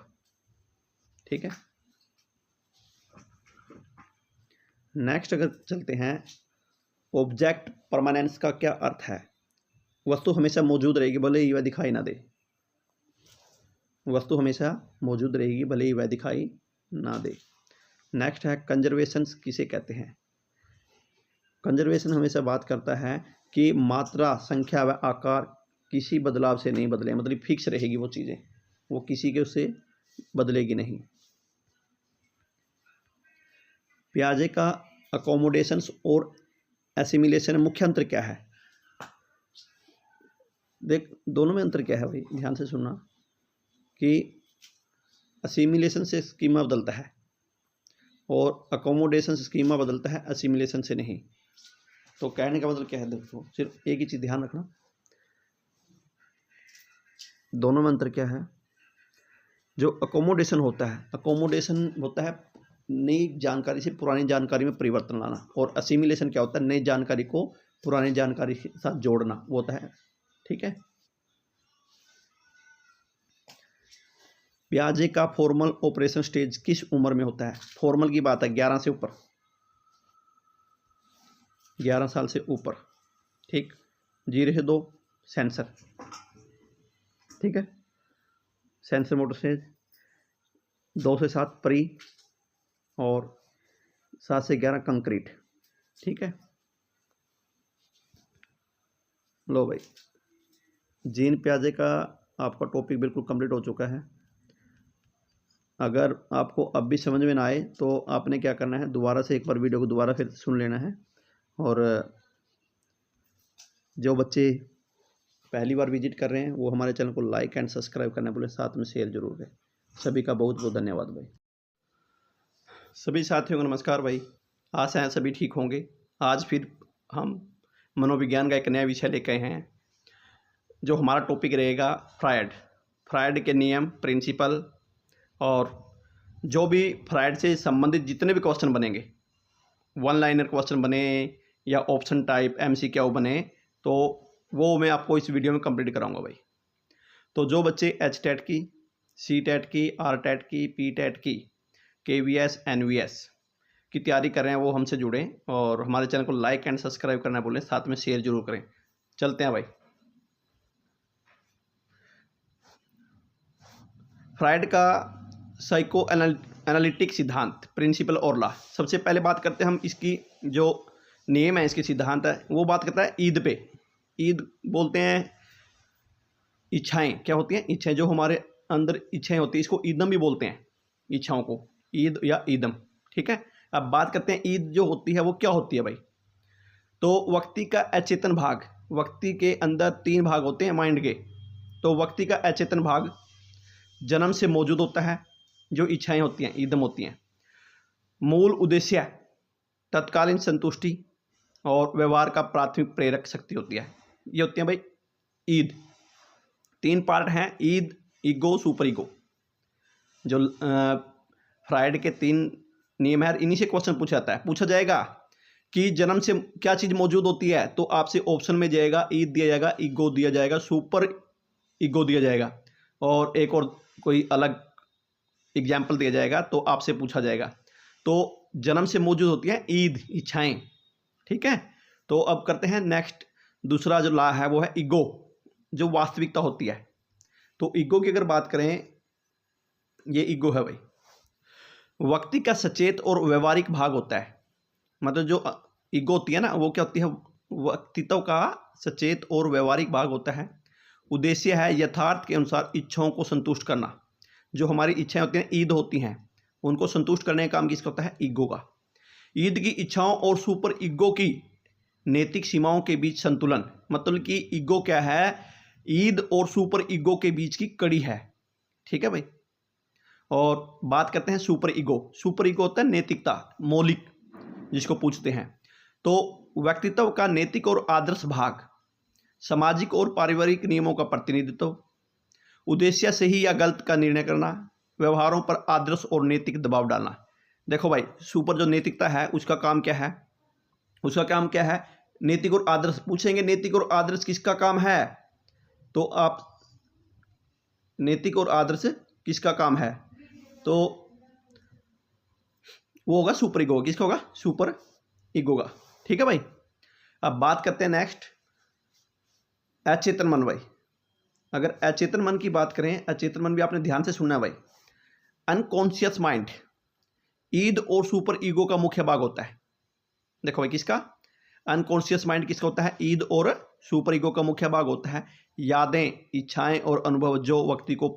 ठीक है। नेक्स्ट अगर चलते हैं, ऑब्जेक्ट परमानेंस का क्या अर्थ है। वस्तु हमेशा मौजूद रहेगी भले ही वह दिखाई ना दे। वस्तु हमेशा मौजूद रहेगी भले ही वह दिखाई ना दे। नेक्स्ट है कंजर्वेशन किसे कहते हैं। कंजर्वेशन हमेशा बात करता है कि मात्रा, संख्या व आकार किसी बदलाव से नहीं बदले, मतलब फिक्स रहेगी वो चीज़ें, वो किसी के उससे बदलेगी नहीं। पियाजे का अकोमोडेशंस और एसिमिलेशन में मुख्य अंतर क्या है। देख दोनों में अंतर क्या है भाई, ध्यान से सुनना, कि असिमिलेशन से स्कीमा बदलता है और अकोमोडेशन से स्कीमा बदलता है, असिमिलेशन से नहीं। तो कहने का मतलब क्या है, देखो सिर्फ एक ही चीज़ ध्यान रखना, दोनों में अंतर क्या है। जो अकोमोडेशन होता है नई जानकारी से पुरानी जानकारी में परिवर्तन लाना, और असिमिलेशन क्या होता है, नई जानकारी को पुरानी जानकारी के साथ जोड़ना, वो होता है, ठीक है। पियाजे का फॉर्मल ऑपरेशन स्टेज किस उम्र में होता है। फॉर्मल की बात है 11 से ऊपर, 11 साल से ऊपर, ठीक। 0 से 2 सेंसर, ठीक है, सेंसर मोटर स्टेज। 2 से 7 प्री, और 7 से 11 कंक्रीट, ठीक है। लो भाई, जीन पियाजे का आपका टॉपिक बिल्कुल कंप्लीट हो चुका है। अगर आपको अब भी समझ में ना आए तो आपने क्या करना है, दोबारा से एक बार वीडियो को दोबारा फिर सुन लेना है। और जो बच्चे पहली बार विजिट कर रहे हैं वो हमारे चैनल को लाइक एंड सब्सक्राइब करना भूलें, साथ में शेयर जरूर करें। सभी का बहुत बहुत धन्यवाद भाई। सभी साथियों को नमस्कार भाई, आशा है सभी ठीक होंगे। आज फिर हम मनोविज्ञान का एक नया विषय लेके आए हैं। जो हमारा टॉपिक रहेगा फ्रायड के नियम, प्रिंसिपल, और जो भी फ्रायड से संबंधित जितने भी क्वेश्चन बनेंगे, वन लाइनर क्वेश्चन बने या ऑप्शन टाइप MCQ बने, तो वो मैं आपको इस वीडियो में कंप्लीट कराऊंगा भाई। तो जो बच्चे HTET की, CTET की, RTET की, PTET की, KVS, NVS की तैयारी कर रहे हैं वो हमसे जुड़ें और हमारे चैनल को लाइक एंड सब्सक्राइब करना भूलें, साथ में शेयर जरूर करें। चलते हैं भाई। फ्रायड का साइको एनालिटिक सिद्धांत, प्रिंसिपल और लॉ। सबसे पहले बात करते हैं हम इसकी जो नेम है, इसके सिद्धांत है, वो बात करता है ईद पे। ईद बोलते हैं इच्छाएं, क्या होती हैं? इच्छाएं, जो हमारे अंदर इच्छाएं होती हैं, इसको ईदम भी बोलते हैं, इच्छाओं को ईद या ईदम। ठीक है, अब बात करते हैं ईद जो होती है वो क्या होती है भाई। तो व्यक्ति का अचेतन भाग, व्यक्ति के अंदर 3 भाग होते हैं माइंड के। तो व्यक्ति का अचेतन भाग जन्म से मौजूद होता है, जो इच्छाएं होती हैं, ईदम होती हैं। मूल उद्देश्य, तत्कालीन संतुष्टि और व्यवहार का प्राथमिक प्रेरक शक्ति होती है। ये होती है भाई ईद। 3 पार्ट हैं, ईद, ईगो, सुपर ईगो। जो फ्रायड के 3 नियम है, इन्हीं से क्वेश्चन पूछा जाता है। पूछा जाएगा कि जन्म से क्या चीज़ मौजूद होती है, तो आपसे ऑप्शन में जाएगा ईद दिया जाएगा, ईगो दिया जाएगा, सुपर ईगो दिया जाएगा, और एक और कोई अलग एग्जाम्पल दिया जाएगा, तो आपसे पूछा जाएगा। तो जन्म से मौजूद होती है ईद, इच्छाएं। ठीक है, तो अब करते हैं नेक्स्ट। दूसरा जो लॉ है वो है ईगो, जो वास्तविकता होती है। तो ईगो की अगर बात करें, ये ईगो है भाई, व्यक्ति का सचेत और व्यवहारिक भाग होता है। मतलब जो ईगो होती है ना, वो क्या होती है? व्यक्तित्व का सचेत और व्यवहारिक भाग होता है। उद्देश्य है यथार्थ के अनुसार इच्छाओं को संतुष्ट करना। जो हमारी इच्छाएं होती हैं, ईद होती हैं, उनको संतुष्ट करने का काम किसका होता है? ईगो का। ईद की इच्छाओं और सुपर ईगो की नैतिक सीमाओं के बीच संतुलन, मतलब कि ईगो क्या है? ईद और सुपर ईगो के बीच की कड़ी है। ठीक है भाई। और बात करते हैं सुपर ईगो। सुपर ईगो होता है नैतिकता, मौलिक, जिसको पूछते हैं। तो व्यक्तित्व का नैतिक और आदर्श भाग, सामाजिक और पारिवारिक नियमों का प्रतिनिधित्व, उद्देश्य सही या गलत का निर्णय करना, व्यवहारों पर आदर्श और नैतिक दबाव डालना। देखो भाई, सुपर जो नैतिकता है उसका काम क्या है? उसका काम क्या है? नैतिक और आदर्श पूछेंगे, नैतिक और आदर्श किसका काम है? तो आप नैतिक और आदर्श किसका काम है? तो वो होगा सुपर ईगो। किसका होगा? सुपर ईगो का। ठीक है भाई। अब बात करते हैं नेक्स्ट, अचेतन मन भाई। अगर अचेतन मन की बात करें, अचेतन मन भी आपने ध्यान से सुनना है भाई। अनकॉन्शियस माइंड ईद और सुपर ईगो का मुख्य भाग होता है। देखो भाई, किसका? अनकॉन्शियस माइंड किसका होता है? ईद और सुपर ईगो का मुख्य भाग होता है। यादें, इच्छाएं और अनुभव जो व्यक्ति को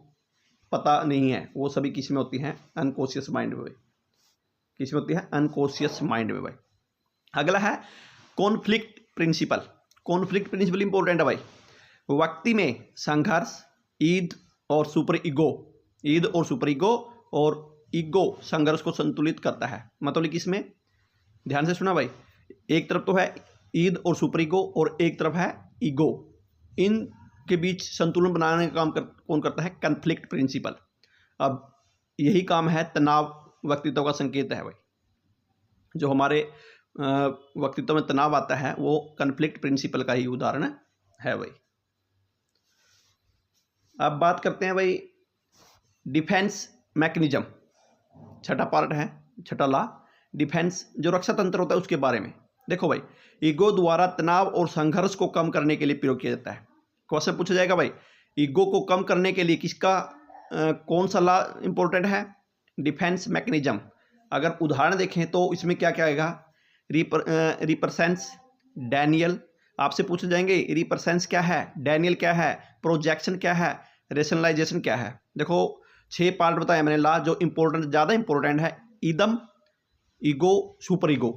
पता नहीं है, वो सभी किस में होती हैं? अनकॉन्शियस माइंड में भाई। किस में होती है? अनकॉन्शियस माइंड में भाई। अगला है conflict principle. Conflict principle important है भाई। व्यक्ति में संघर्ष, ईद और सुपर ईगो, ईद और सुपर ईगो और ईगो संघर्ष को संतुलित करता है। मतलब किसमें? ध्यान से सुना भाई। एक तरफ तो है ईद और सुपर ईगो और एक तरफ है ईगो। इन के बीच संतुलन बनाने का काम कौन करता है? Conflict principle. अब यही काम है, तनाव व्यक्तित्व का संकेत है भाई। जो हमारे व्यक्तित्व में तनाव आता है वो कॉन्फ्लिक्ट प्रिंसिपल का ही उदाहरण है भाई। अब बात करते हैं भाई डिफेंस मैकेनिज्म। छठा पार्ट है, छठा लॉ, डिफेंस, जो रक्षा तंत्र होता है उसके बारे में। देखो भाई, ईगो द्वारा तनाव और संघर्ष को कम करने के लिए प्रयोग किया जाता है। क्वेश्चन पूछा जाएगा भाई, ईगो को कम करने के लिए किसका कौन सा लॉ इंपॉर्टेंट है? Defence mechanism. अगर उदाहरण देखें तो इसमें क्या क्या आएगा? रिपरसेंस, डैनियल। आपसे पूछे जाएंगे रिपरसेंस क्या है, डैनियल क्या है, प्रोजेक्शन क्या है, रेशनलाइजेशन क्या है। देखो 6 पार्ट बताया मैंने लॉ, जो इंपॉर्टेंट, ज़्यादा इंपॉर्टेंट है ईदम, ईगो, सुपर ईगो।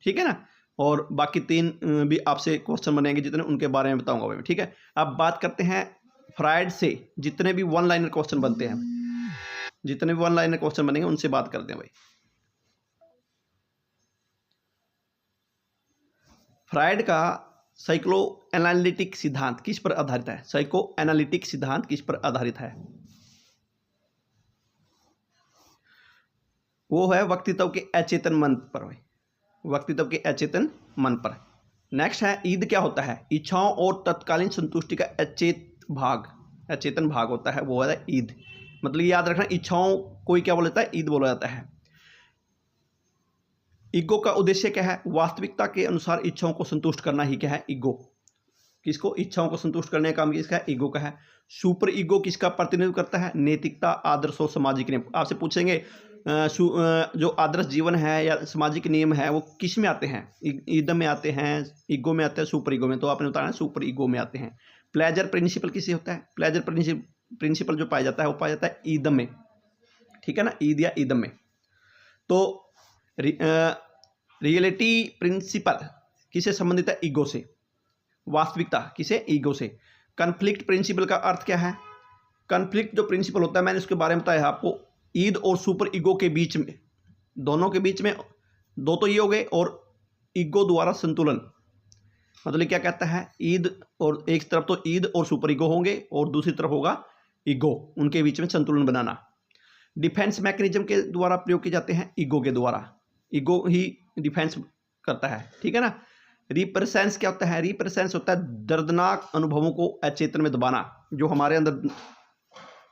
ठीक है ना। और बाकी 3 भी आपसे क्वेश्चन बनेंगे जितने, उनके बारे में बताऊंगा भाई। ठीक है। अब बात करते हैं फ्रायड से जितने भी वन लाइनर क्वेश्चन बनते हैं, जितने भी वन लाइनर क्वेश्चन बनेंगे उनसे बात करते हैं भाई। फ्रायड का साइको एनालिटिक सिद्धांत किस पर आधारित है? साइको एनालिटिक सिद्धांत किस पर आधारित है? वो है व्यक्तित्व के अचेतन मन पर, व्यक्तित्व के अचेतन मन पर। नेक्स्ट है ईद क्या होता है? इच्छाओं और तत्कालीन संतुष्टि का अचेतन भाग होता है, वो है ईद। मतलब याद रखना, इच्छाओं कोई क्या बोला जाता है? ईद बोला जाता है। ईगो का उद्देश्य क्या है? वास्तविकता के अनुसार इच्छाओं को संतुष्ट करना ही क्या है? ईगो। किसको? इच्छाओं को संतुष्ट करने का काम किसका है? ईगो का है। सुपर ईगो किसका प्रतिनिधित्व करता है? नैतिकता, आदर्श और सामाजिक नियम। आपसे पूछेंगे जो आदर्श जीवन है या सामाजिक नियम है वो किस में आते हैं? ईद में आते हैं, ईगो में आते हैं, सुपर ईगो में। तो आपने बताया सुपर ईगो में आते हैं। प्लेजर प्रिंसिपल किसे होता है? प्लेजर प्रिंसिपल जो पाया जाता है वो पाया जाता है ईदम में, ठीक है ना, ईद या ईदम में। तो रियलिटी प्रिंसिपल किसे संबंधित है? ईगो से। वास्तविकता किसे? ईगो से। कन्फ्लिक्ट प्रिंसिपल का अर्थ क्या है? कन्फ्लिक्ट जो प्रिंसिपल होता है, मैंने उसके बारे में बताया आपको, ईद और सुपर ईगो के बीच में, दोनों के बीच में, दो तो ये हो गए, और ईगो द्वारा संतुलन। मतलब क्या कहता है? ईद, और एक तरफ तो ईद और सुपर ईगो होंगे और दूसरी तरफ होगा ईगो, उनके बीच में संतुलन बनाना। डिफेंस मैकेनिज्म के द्वारा प्रयोग किए जाते हैं, ईगो के द्वारा। ईगो ही डिफेंस करता है, ठीक है ना। रिप्रेसेंस क्या होता है? रिप्रेसेंस होता है दर्दनाक अनुभवों को अचेतन में दबाना। जो हमारे अंदर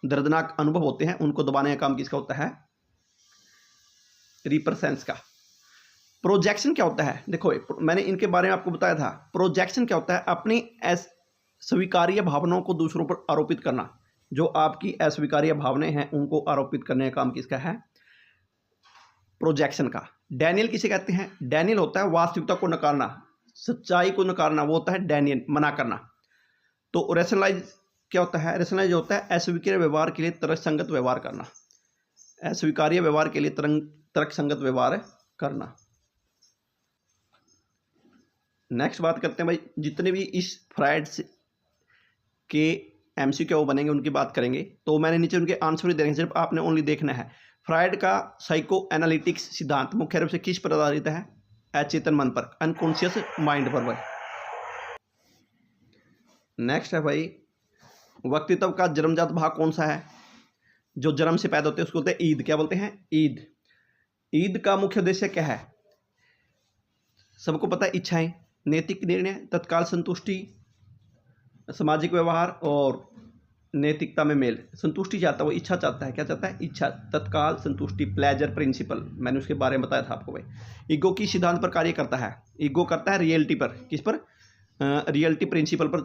दर्दनाक अनुभव होते हैं उनको दबाने का काम किसका होता है? रिप्रेसेंस का। प्रोजेक्शन क्या होता है? देखो मैंने इनके बारे में आपको बताया था। प्रोजेक्शन क्या होता है? अपनी अस्वीकार्य भावनाओं को दूसरों पर आरोपित करना। जो आपकी अस्वीकार्य भावनाएं हैं उनको आरोपित करने का काम किसका है? प्रोजेक्शन का। डैनियल किसे कहते हैं? डैनियल होता है वास्तविकता को नकारना, सच्चाई को नकारना, वो होता है डैनियल, मना करना। तो रेशनलाइज क्या होता है? रेशनलाइज होता है अस्वीकार्य व्यवहार के लिए तर्कसंगत व्यवहार करना। अस्वीकार्य व्यवहार के लिए तर्कसंगत व्यवहार करना। नेक्स्ट बात करते हैं भाई, जितने भी इस फ्राइड के एमसीक्यू बनेंगे उनकी बात करेंगे। तो मैंने नीचे उनके आंसर ही देने, सिर्फ आपने ओनली देखना है। फ्राइड का साइको एनालिटिक्स सिद्धांत मुख्य रूप से किस पर आधारित है? अचेतन मन पर, अनकॉन्शियस माइंड पर भाई। नेक्स्ट है भाई, व्यक्तित्व का जन्मजात भाग कौन सा है? जो जन्म से पैदा होते हैं उसको बोलते हैं ईद। क्या बोलते हैं? ईद। ईद का मुख्य उद्देश्य क्या है? सबको पता है, इच्छाएं, नैतिक निर्णय, तत्काल संतुष्टि, सामाजिक व्यवहार और नैतिकता में मेल। संतुष्टि चाहता है, वो इच्छा चाहता है। क्या चाहता है? इच्छा, तत्काल संतुष्टि, प्लेजर प्रिंसिपल, मैंने उसके बारे में बताया था आपको भाई। ईगो की सिद्धांत पर कार्य करता है। ईगो करता है रियलिटी पर। किस पर? रियलिटी प्रिंसिपल पर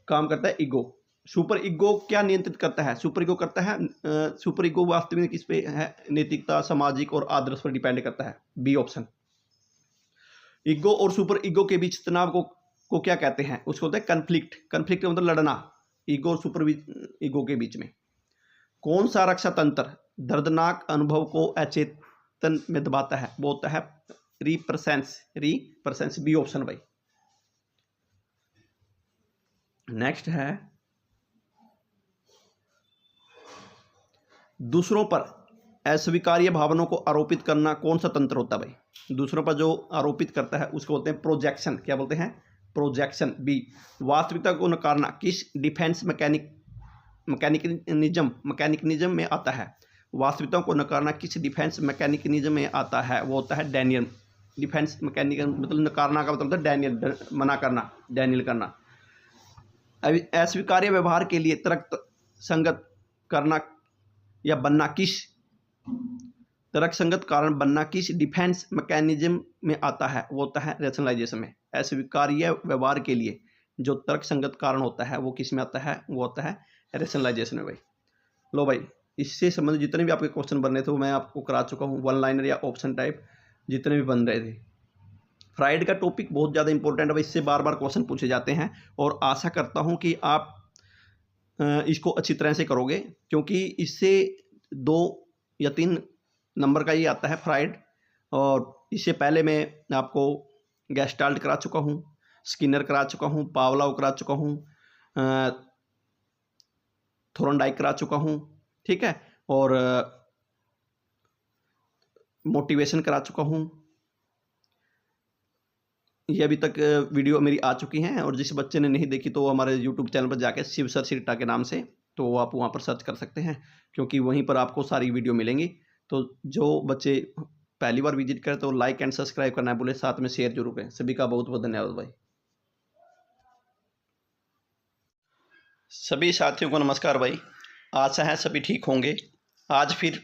काम करता है ईगो। सुपर ईगो क्या नियंत्रित करता है? सुपर ईगो करता है, सुपर ईगो वास्तव में किस पे है? नैतिकता, सामाजिक और आदर्श पर डिपेंड करता है। B option. ईगो और सुपर ईगो के बीच तनाव को क्या कहते हैं? उसको बोलते हैं कन्फ्लिक्ट। कन्फ्लिक्ट मतलब लड़ना, ईगो और सुपर ईगो के बीच में। कौन सा रक्षा तंत्र दर्दनाक अनुभव को अचेतन में दबाता है? वो होता है रिप्रेसेंस। रिप्रेसेंस, बी ऑप्शन भाई। नेक्स्ट है, दूसरों पर अस्वीकार्य भावनाओं को आरोपित करना कौन सा तंत्र होता है भाई? दूसरों पर जो आरोपित करता है उसको बोलते हैं प्रोजेक्शन। क्या बोलते हैं? Projection, B. वास्तविकता को नकारना किस डिफेंस मैकेनिज्म में आता है? वास्तविकता को नकारना किस डिफेंस मैकेनिज्म में आता है? वो होता है डैनियल। डिफेंस मैकेनिज्म मतलब नकारना का मतलब है डैनियल, मना करना, डैनियल करना। अस्वीकार्य व्यवहार के लिए तर्क संगत करना या बनना किस तर्क संगत कारण बनना किस डिफेंस मैकेनिज्म में आता है? वो होता है रेशनलाइजेशन में। अस्वीकार्य व्यवहार के लिए जो तर्क संगत कारण होता है वो किस में आता है? वो होता है रेशनलाइजेशन में भाई। लो भाई, इससे संबंधित जितने भी आपके क्वेश्चन बन रहे थे वो मैं आपको करा चुका हूँ, वन लाइनर या ऑप्शन टाइप जितने भी बन रहे थे। फ्राइड का टॉपिक बहुत ज़्यादा इंपॉर्टेंट है भाई, इससे बार बार क्वेश्चन पूछे जाते हैं और आशा करता हूँ कि आप इसको अच्छी तरह से करोगे, क्योंकि इससे 2 या 3 नंबर का ही आता है फ्राइड। और इससे पहले मैं आपको गेस्टाल्ट करा चुका हूँ, स्किनर करा चुका हूँ, पावलोव करा चुका हूँ, थोर्नडाइक करा चुका हूँ, ठीक है, और मोटिवेशन करा चुका हूँ। ये अभी तक वीडियो मेरी आ चुकी हैं, और जिस बच्चे ने नहीं देखी तो हमारे यूट्यूब चैनल पर जाके शिव सर सिरटा के नाम से, तो आप वहाँ पर सर्च कर सकते हैं, क्योंकि वहीं पर आपको सारी वीडियो मिलेंगी। तो जो बच्चे पहली बार विजिट करें तो लाइक एंड सब्सक्राइब करना भूलें, साथ में शेयर जरूर करें। सभी का बहुत बहुत धन्यवाद भाई। सभी साथियों को नमस्कार भाई, आशा है सभी ठीक होंगे। आज फिर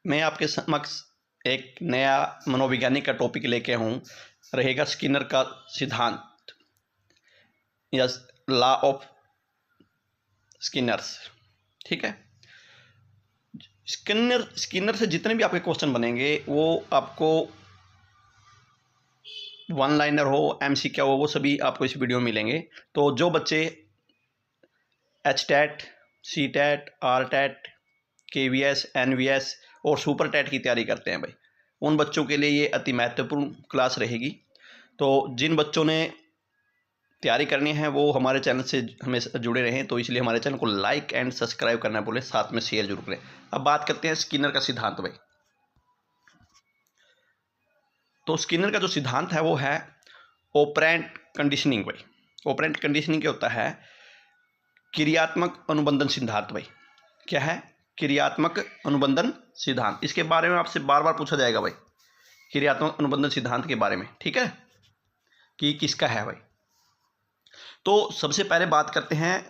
मैं आपके समक्ष एक नया मनोवैज्ञानिक का टॉपिक लेके हूँ, रहेगा स्किनर का सिद्धांत या लॉ ऑफ स्किनर्स। ठीक है, स्किनर से जितने भी आपके क्वेश्चन बनेंगे वो आपको वन लाइनर हो, एमसीक्यू हो, वो सभी आपको इस वीडियो में मिलेंगे। तो जो बच्चे HTET, CTET, RTET, KVS, NVS और सुपर टेट की तैयारी करते हैं भाई, उन बच्चों के लिए ये अति महत्वपूर्ण क्लास रहेगी। तो जिन बच्चों ने तैयारी करनी है वो हमारे चैनल से हमेशा जुड़े रहें, तो इसलिए हमारे चैनल को लाइक एंड सब्सक्राइब करना भूलें, साथ में शेयर जरूर करें। अब बात करते हैं स्किनर का सिद्धांत भाई। तो स्किनर का जो सिद्धांत है वो है ऑपरेंट कंडीशनिंग भाई। ऑपरेंट कंडीशनिंग क्या होता है? क्रियात्मक अनुबंधन सिद्धांत भाई। क्या है? क्रियात्मक अनुबंधन सिद्धांत। इसके बारे में आपसे बार बार पूछा जाएगा भाई, क्रियात्मक अनुबंधन सिद्धांत के बारे में, ठीक है, कि किसका है भाई। तो सबसे पहले बात करते हैं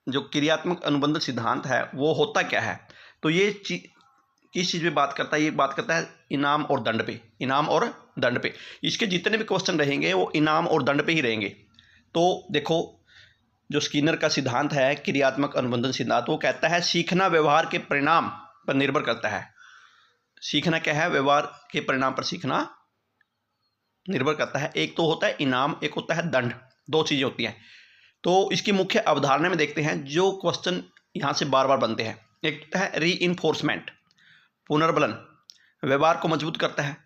जो क्रियात्मक अनुबंधन सिद्धांत है वो होता क्या है। तो ये किस चीज़ पे बात करता है? ये बात करता है इनाम और दंड पे। इनाम और दंड पे इसके जितने भी क्वेश्चन रहेंगे वो इनाम और दंड पे ही रहेंगे। तो देखो, जो स्किनर का सिद्धांत है क्रियात्मक अनुबंधन सिद्धांत, वो कहता है सीखना व्यवहार के परिणाम पर निर्भर करता है। सीखना क्या है? व्यवहार के परिणाम पर सीखना निर्भर करता है। एक तो होता है इनाम, एक होता है दंड, दो चीजें होती हैं। तो इसकी मुख्य अवधारणा में देखते हैं जो क्वेश्चन यहां से बार बार बनते हैं। एक है री इन्फोर्समेंट, पुनर्बलन, व्यवहार को मजबूत करता है।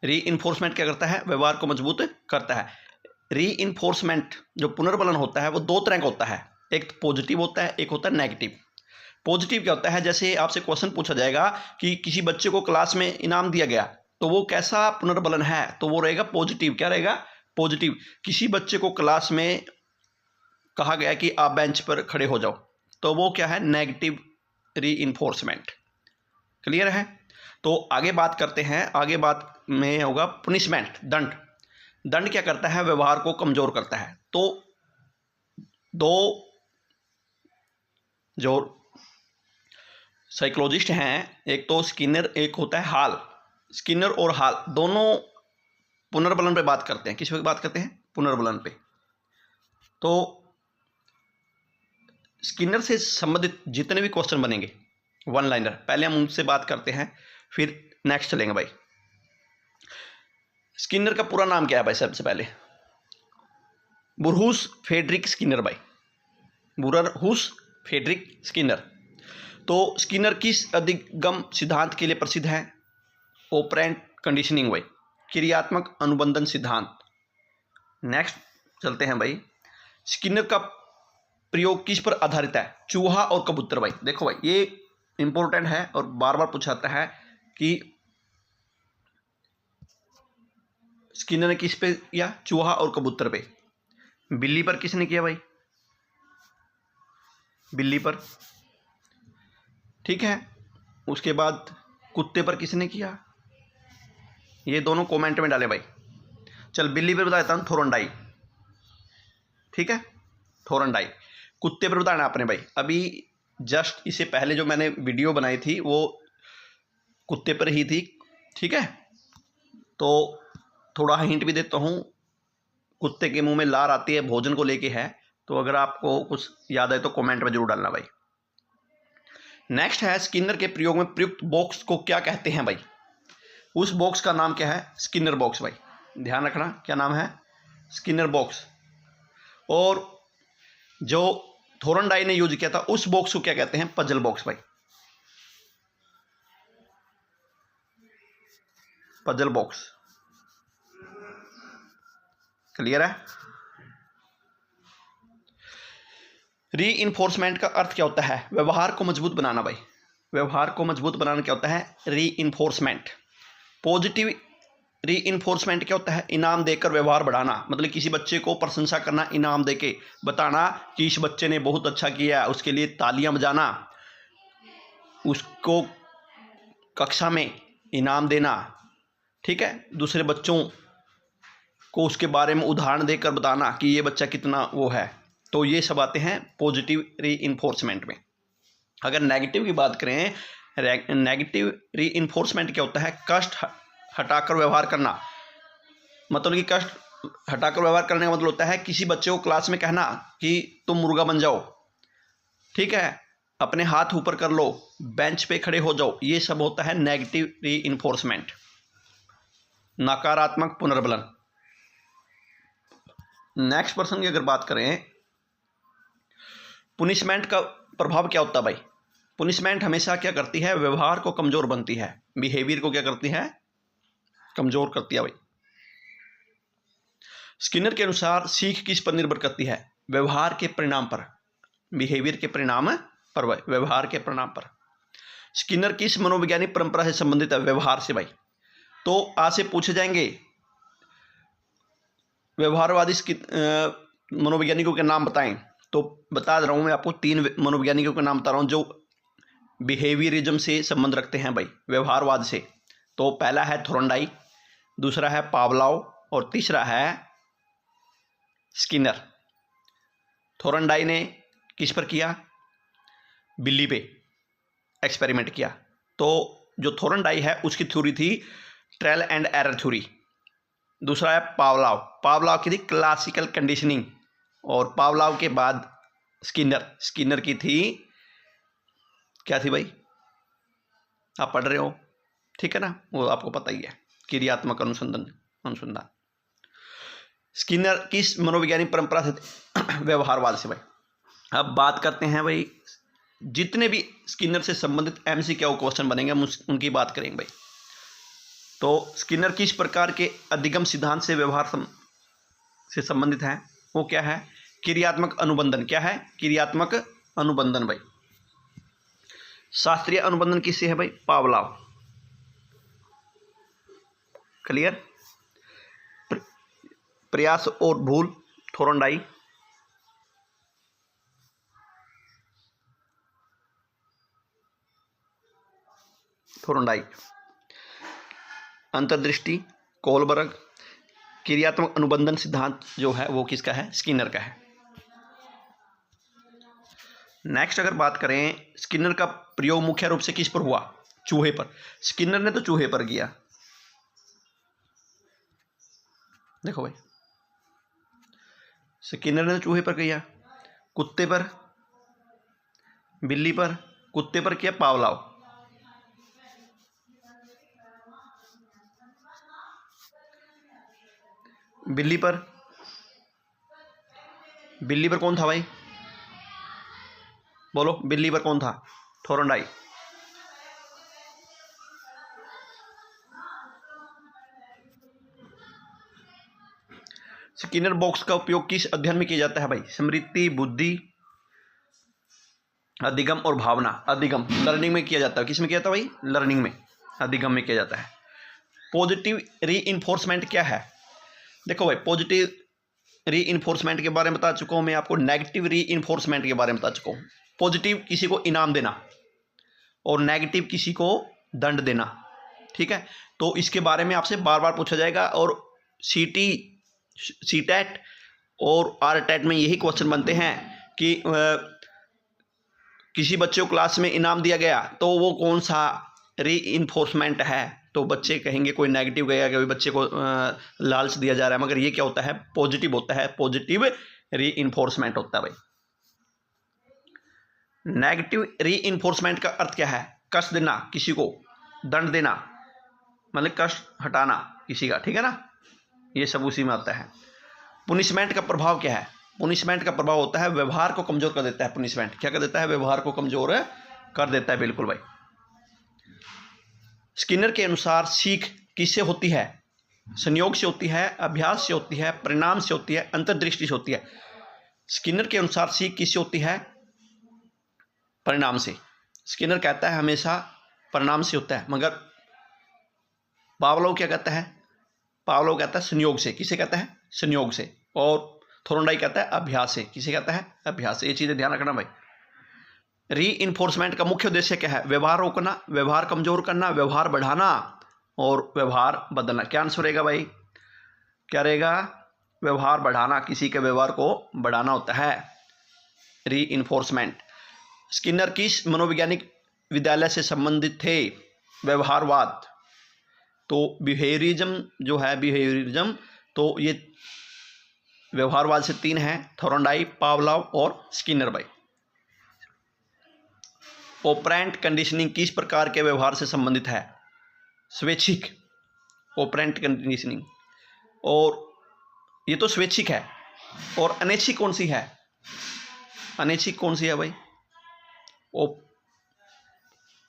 री इन्फोर्समेंट क्या करता है? व्यवहार को मजबूत करता है। री इन्फोर्समेंट जो पुनर्बलन होता है वो दो तरह का होता है, एक पॉजिटिव होता है, एक होता है नेगेटिव। पॉजिटिव क्या होता है? जैसे आपसे क्वेश्चन पूछा जाएगा कि किसी बच्चे को क्लास में इनाम दिया गया, तो वो कैसा पुनर्बलन है? तो वो रहेगा पॉजिटिव। क्या रहेगा? पॉजिटिव। किसी बच्चे को क्लास में कहा गया कि आप बेंच पर खड़े हो जाओ, तो वो क्या है? नेगेटिव री इन्फोर्समेंट। क्लियर है? तो आगे बात करते हैं। आगे बात में होगा पनिशमेंट, दंड। दंड क्या करता है? व्यवहार को कमजोर करता है। तो दो जो साइकोलॉजिस्ट हैं, एक तो स्किनर, एक होता है हॉल। स्किनर और हॉल दोनों पुनर्बलन पे बात करते हैं। किस पे बात करते हैं? पुनर्बलन पे। तो स्किनर से संबंधित जितने भी क्वेश्चन बनेंगे वन लाइनर, पहले हम उनसे बात करते हैं, फिर नेक्स्ट चलेंगे भाई। स्किनर का पूरा नाम क्या है भाई? सबसे पहले बुरहूस फ्रेडरिक स्किनर भाई, बुरहूस फ्रेडरिक स्किनर। तो स्किनर किस अधिगम सिद्धांत के लिए प्रसिद्ध है? ऑपरेंट कंडीशनिंग भाई, क्रियात्मक अनुबंधन सिद्धांत। नेक्स्ट चलते हैं भाई। स्किनर का प्रयोग किस पर आधारित है? चूहा और कबूतर भाई। देखो भाई, ये इंपॉर्टेंट है और बार बार पूछा जाता है कि स्किनर ने किस पे किया? चूहा और कबूतर पे। बिल्ली पर किसने किया भाई? बिल्ली पर। ठीक है, उसके बाद कुत्ते पर किसने किया? ये दोनों कमेंट में डाले भाई। चल, बिल्ली पर बता देता हूं, थोरनडाई। ठीक है, थोरनडाई। कुत्ते पर बताना आपने भाई। अभी जस्ट इससे पहले जो मैंने वीडियो बनाई थी वो कुत्ते पर ही थी। ठीक है, तो थोड़ा हिंट भी देता हूं, कुत्ते के मुंह में लार आती है भोजन को लेके है। तो अगर आपको कुछ याद आए तो कमेंट में जरूर डालना भाई। नेक्स्ट है स्किनर के प्रयोग में प्रयुक्त बॉक्स को क्या कहते हैं भाई? उस बॉक्स का नाम क्या है? स्किनर बॉक्स भाई। ध्यान रखना, क्या नाम है? Skinner box. और जो थोरनडाई ने यूज किया था उस बॉक्स को क्या कहते हैं? पजल बॉक्स भाई, पजल बॉक्स। क्लियर है? री इन्फोर्समेंट का अर्थ क्या होता है? व्यवहार को मजबूत बनाना भाई। व्यवहार को मजबूत बनाना क्या होता है? री इन्फोर्समेंट। पॉजिटिव रीइंफोर्समेंट क्या होता है? इनाम देकर व्यवहार बढ़ाना, मतलब किसी बच्चे को प्रशंसा करना, इनाम देके बताना कि इस बच्चे ने बहुत अच्छा किया, उसके लिए तालियां बजाना, उसको कक्षा में इनाम देना, ठीक है, दूसरे बच्चों को उसके बारे में उदाहरण देकर बताना कि ये बच्चा कितना वो है। तो ये सब आते हैं पॉजिटिव रीइंफोर्समेंट में। अगर नेगेटिव की बात करें, नेगेटिव रीइंफोर्समेंट क्या होता है? कष्ट हटाकर व्यवहार करना, मतलब कि कष्ट हटाकर व्यवहार करने का मतलब होता है किसी बच्चे को क्लास में कहना कि तुम मुर्गा बन जाओ, ठीक है, अपने हाथ ऊपर कर लो, बेंच पे खड़े हो जाओ, ये सब होता है नेगेटिव रीइंफोर्समेंट, नकारात्मक पुनर्बलन। नेक्स्ट पर्सन की अगर बात करें, पुनिशमेंट का प्रभाव क्या होता है भाई? पुनिशमेंट हमेशा क्या करती है? व्यवहार को कमजोर बनती है, बिहेवियर को क्या करती है? कमजोर करती है भाई। स्किनर के अनुसार सीख किस पर निर्भर करती है? व्यवहार के परिणाम पर, बिहेवियर के परिणाम पर, व्यवहार के परिणाम पर। स्किनर किस मनोवैज्ञानिक परंपरा से संबंधित है? व्यवहार से भाई। तो आज से पूछे जाएंगे व्यवहारवादी मनोवैज्ञानिकों के नाम बताएं, तो बता रहा हूं मैं आपको, 3 मनोवैज्ञानिकों के नाम बता रहा हूं जो बिहेवियरिज्म से संबंध रखते हैं भाई, व्यवहारवाद से। तो पहला है थोरनडाई, दूसरा है पावलोव और तीसरा है स्किनर। थोरनडाई ने किस पर किया? बिल्ली पे एक्सपेरिमेंट किया। तो जो थोरनडाई है उसकी थ्योरी थी ट्रायल एंड एरर थ्योरी। दूसरा है पावलोव, पावलोव की थी क्लासिकल कंडीशनिंग, और पावलोव के बाद स्किनर की थी, क्या थी भाई? आप पढ़ रहे हो, ठीक है ना, वो आपको पता ही है, क्रियात्मक अनुसंधान। स्किनर किस मनोवैज्ञानिक परंपरा से? व्यवहारवाद से भाई। अब बात करते हैं भाई, जितने भी स्किनर से संबंधित एमसीक्यू क्वेश्चन बनेंगे हम उनकी बात करेंगे भाई। तो स्किनर किस प्रकार के अधिगम सिद्धांत से व्यवहार से संबंधित है? वो क्या है? क्रियात्मक अनुबंधन। क्या है? क्रियात्मक अनुबंधन भाई। शास्त्रीय अनुबंधन किससे है भाई? पावलोव। क्लियर? प्रयास और भूल, थोरनडाई। अंतर्दृष्टि, कोलबर्ग। क्रियात्मक अनुबंधन सिद्धांत जो है वो किसका है? स्किनर का है। नेक्स्ट अगर बात करें, स्किनर का प्रयोग मुख्य रूप से किस पर हुआ? चूहे पर। स्किनर ने तो चूहे पर किया, देखो भाई, स्किनर ने तो चूहे पर किया, कुत्ते पर, बिल्ली पर, कुत्ते पर किया पावलोव, बिल्ली पर कौन था भाई? बोलो, बिल्ली पर कौन था? थोरनडाई। स्किनर बॉक्स का उपयोग किस अध्ययन में किया जाता है भाई? स्मृति, बुद्धि, अधिगम और भावना। अधिगम लर्निंग में किया जाता है। किस में किया जाता है भाई? लर्निंग में, अधिगम में किया जाता है। पॉजिटिव रीइंफोर्समेंट क्या है? देखो भाई, पॉजिटिव रीइंफोर्समेंट के बारे में बता चुका हूं मैं आपको, नेगेटिव रीइंफोर्समेंट के बारे में बता चुका हूं। पॉजिटिव किसी को इनाम देना और नेगेटिव किसी को दंड देना, ठीक है। तो इसके बारे में आपसे बार बार पूछा जाएगा, और सीटेट और आरटेट में यही क्वेश्चन बनते हैं कि किसी बच्चे को क्लास में इनाम दिया गया तो वो कौन सा रीइंफोर्समेंट है? तो बच्चे कहेंगे, कोई नेगेटिव कहेगा कि बच्चे को लालच दिया जा रहा है, मगर ये क्या होता है? पॉजिटिव होता है, पॉजिटिव रीइंफोर्समेंट होता है भाई। नेगेटिव रीइंफोर्समेंट का अर्थ क्या है? कष्ट देना किसी को, दंड देना, मतलब कष्ट हटाना किसी का, ठीक है ना, ये सब उसी में आता है। पुनिशमेंट का प्रभाव क्या है? पुनिशमेंट का प्रभाव होता है व्यवहार को कमजोर कर देता है। पुनिशमेंट क्या कर देता है? व्यवहार को कमजोर कर देता है, बिल्कुल भाई। स्किनर के अनुसार सीख किससे होती है? संयोग से होती है, अभ्यास से होती है, परिणाम से होती है, अंतर्दृष्टि से होती है। स्किनर के अनुसार सीख किससे होती है? परिणाम से। स्किनर कहता है हमेशा परिणाम से होता है, मगर पावलोव क्या कहता है? पावलोव कहता है संयोग से। किसे कहता है? संयोग से। और थोर्नडाइक कहता है अभ्यास से। किसे कहता है? अभ्यास से। ये चीज़ें ध्यान रखना भाई। रीइंफोर्समेंट का मुख्य उद्देश्य क्या है? व्यवहार रोकना, व्यवहार कमजोर करना, व्यवहार बढ़ाना और व्यवहार बदलना। क्या आंसर रहेगा भाई? क्या रहेगा? व्यवहार बढ़ाना। किसी के व्यवहार को बढ़ाना होता है रीइंफोर्समेंट। स्किनर किस मनोवैज्ञानिक विद्यालय से संबंधित थे? व्यवहारवाद। तो बिहेवियरिज्म जो है, बिहेवियरिज्म, तो ये व्यवहारवाद से 3 है, थोर्नडाइक, पावलोव और स्किनर भाई। ऑपरेंट कंडीशनिंग किस प्रकार के व्यवहार से संबंधित है? स्वैच्छिक। ऑपरेंट कंडीशनिंग, और ये तो स्वैच्छिक है। और अनैच्छिक कौन सी है? अनैच्छिक कौन सी है भाई?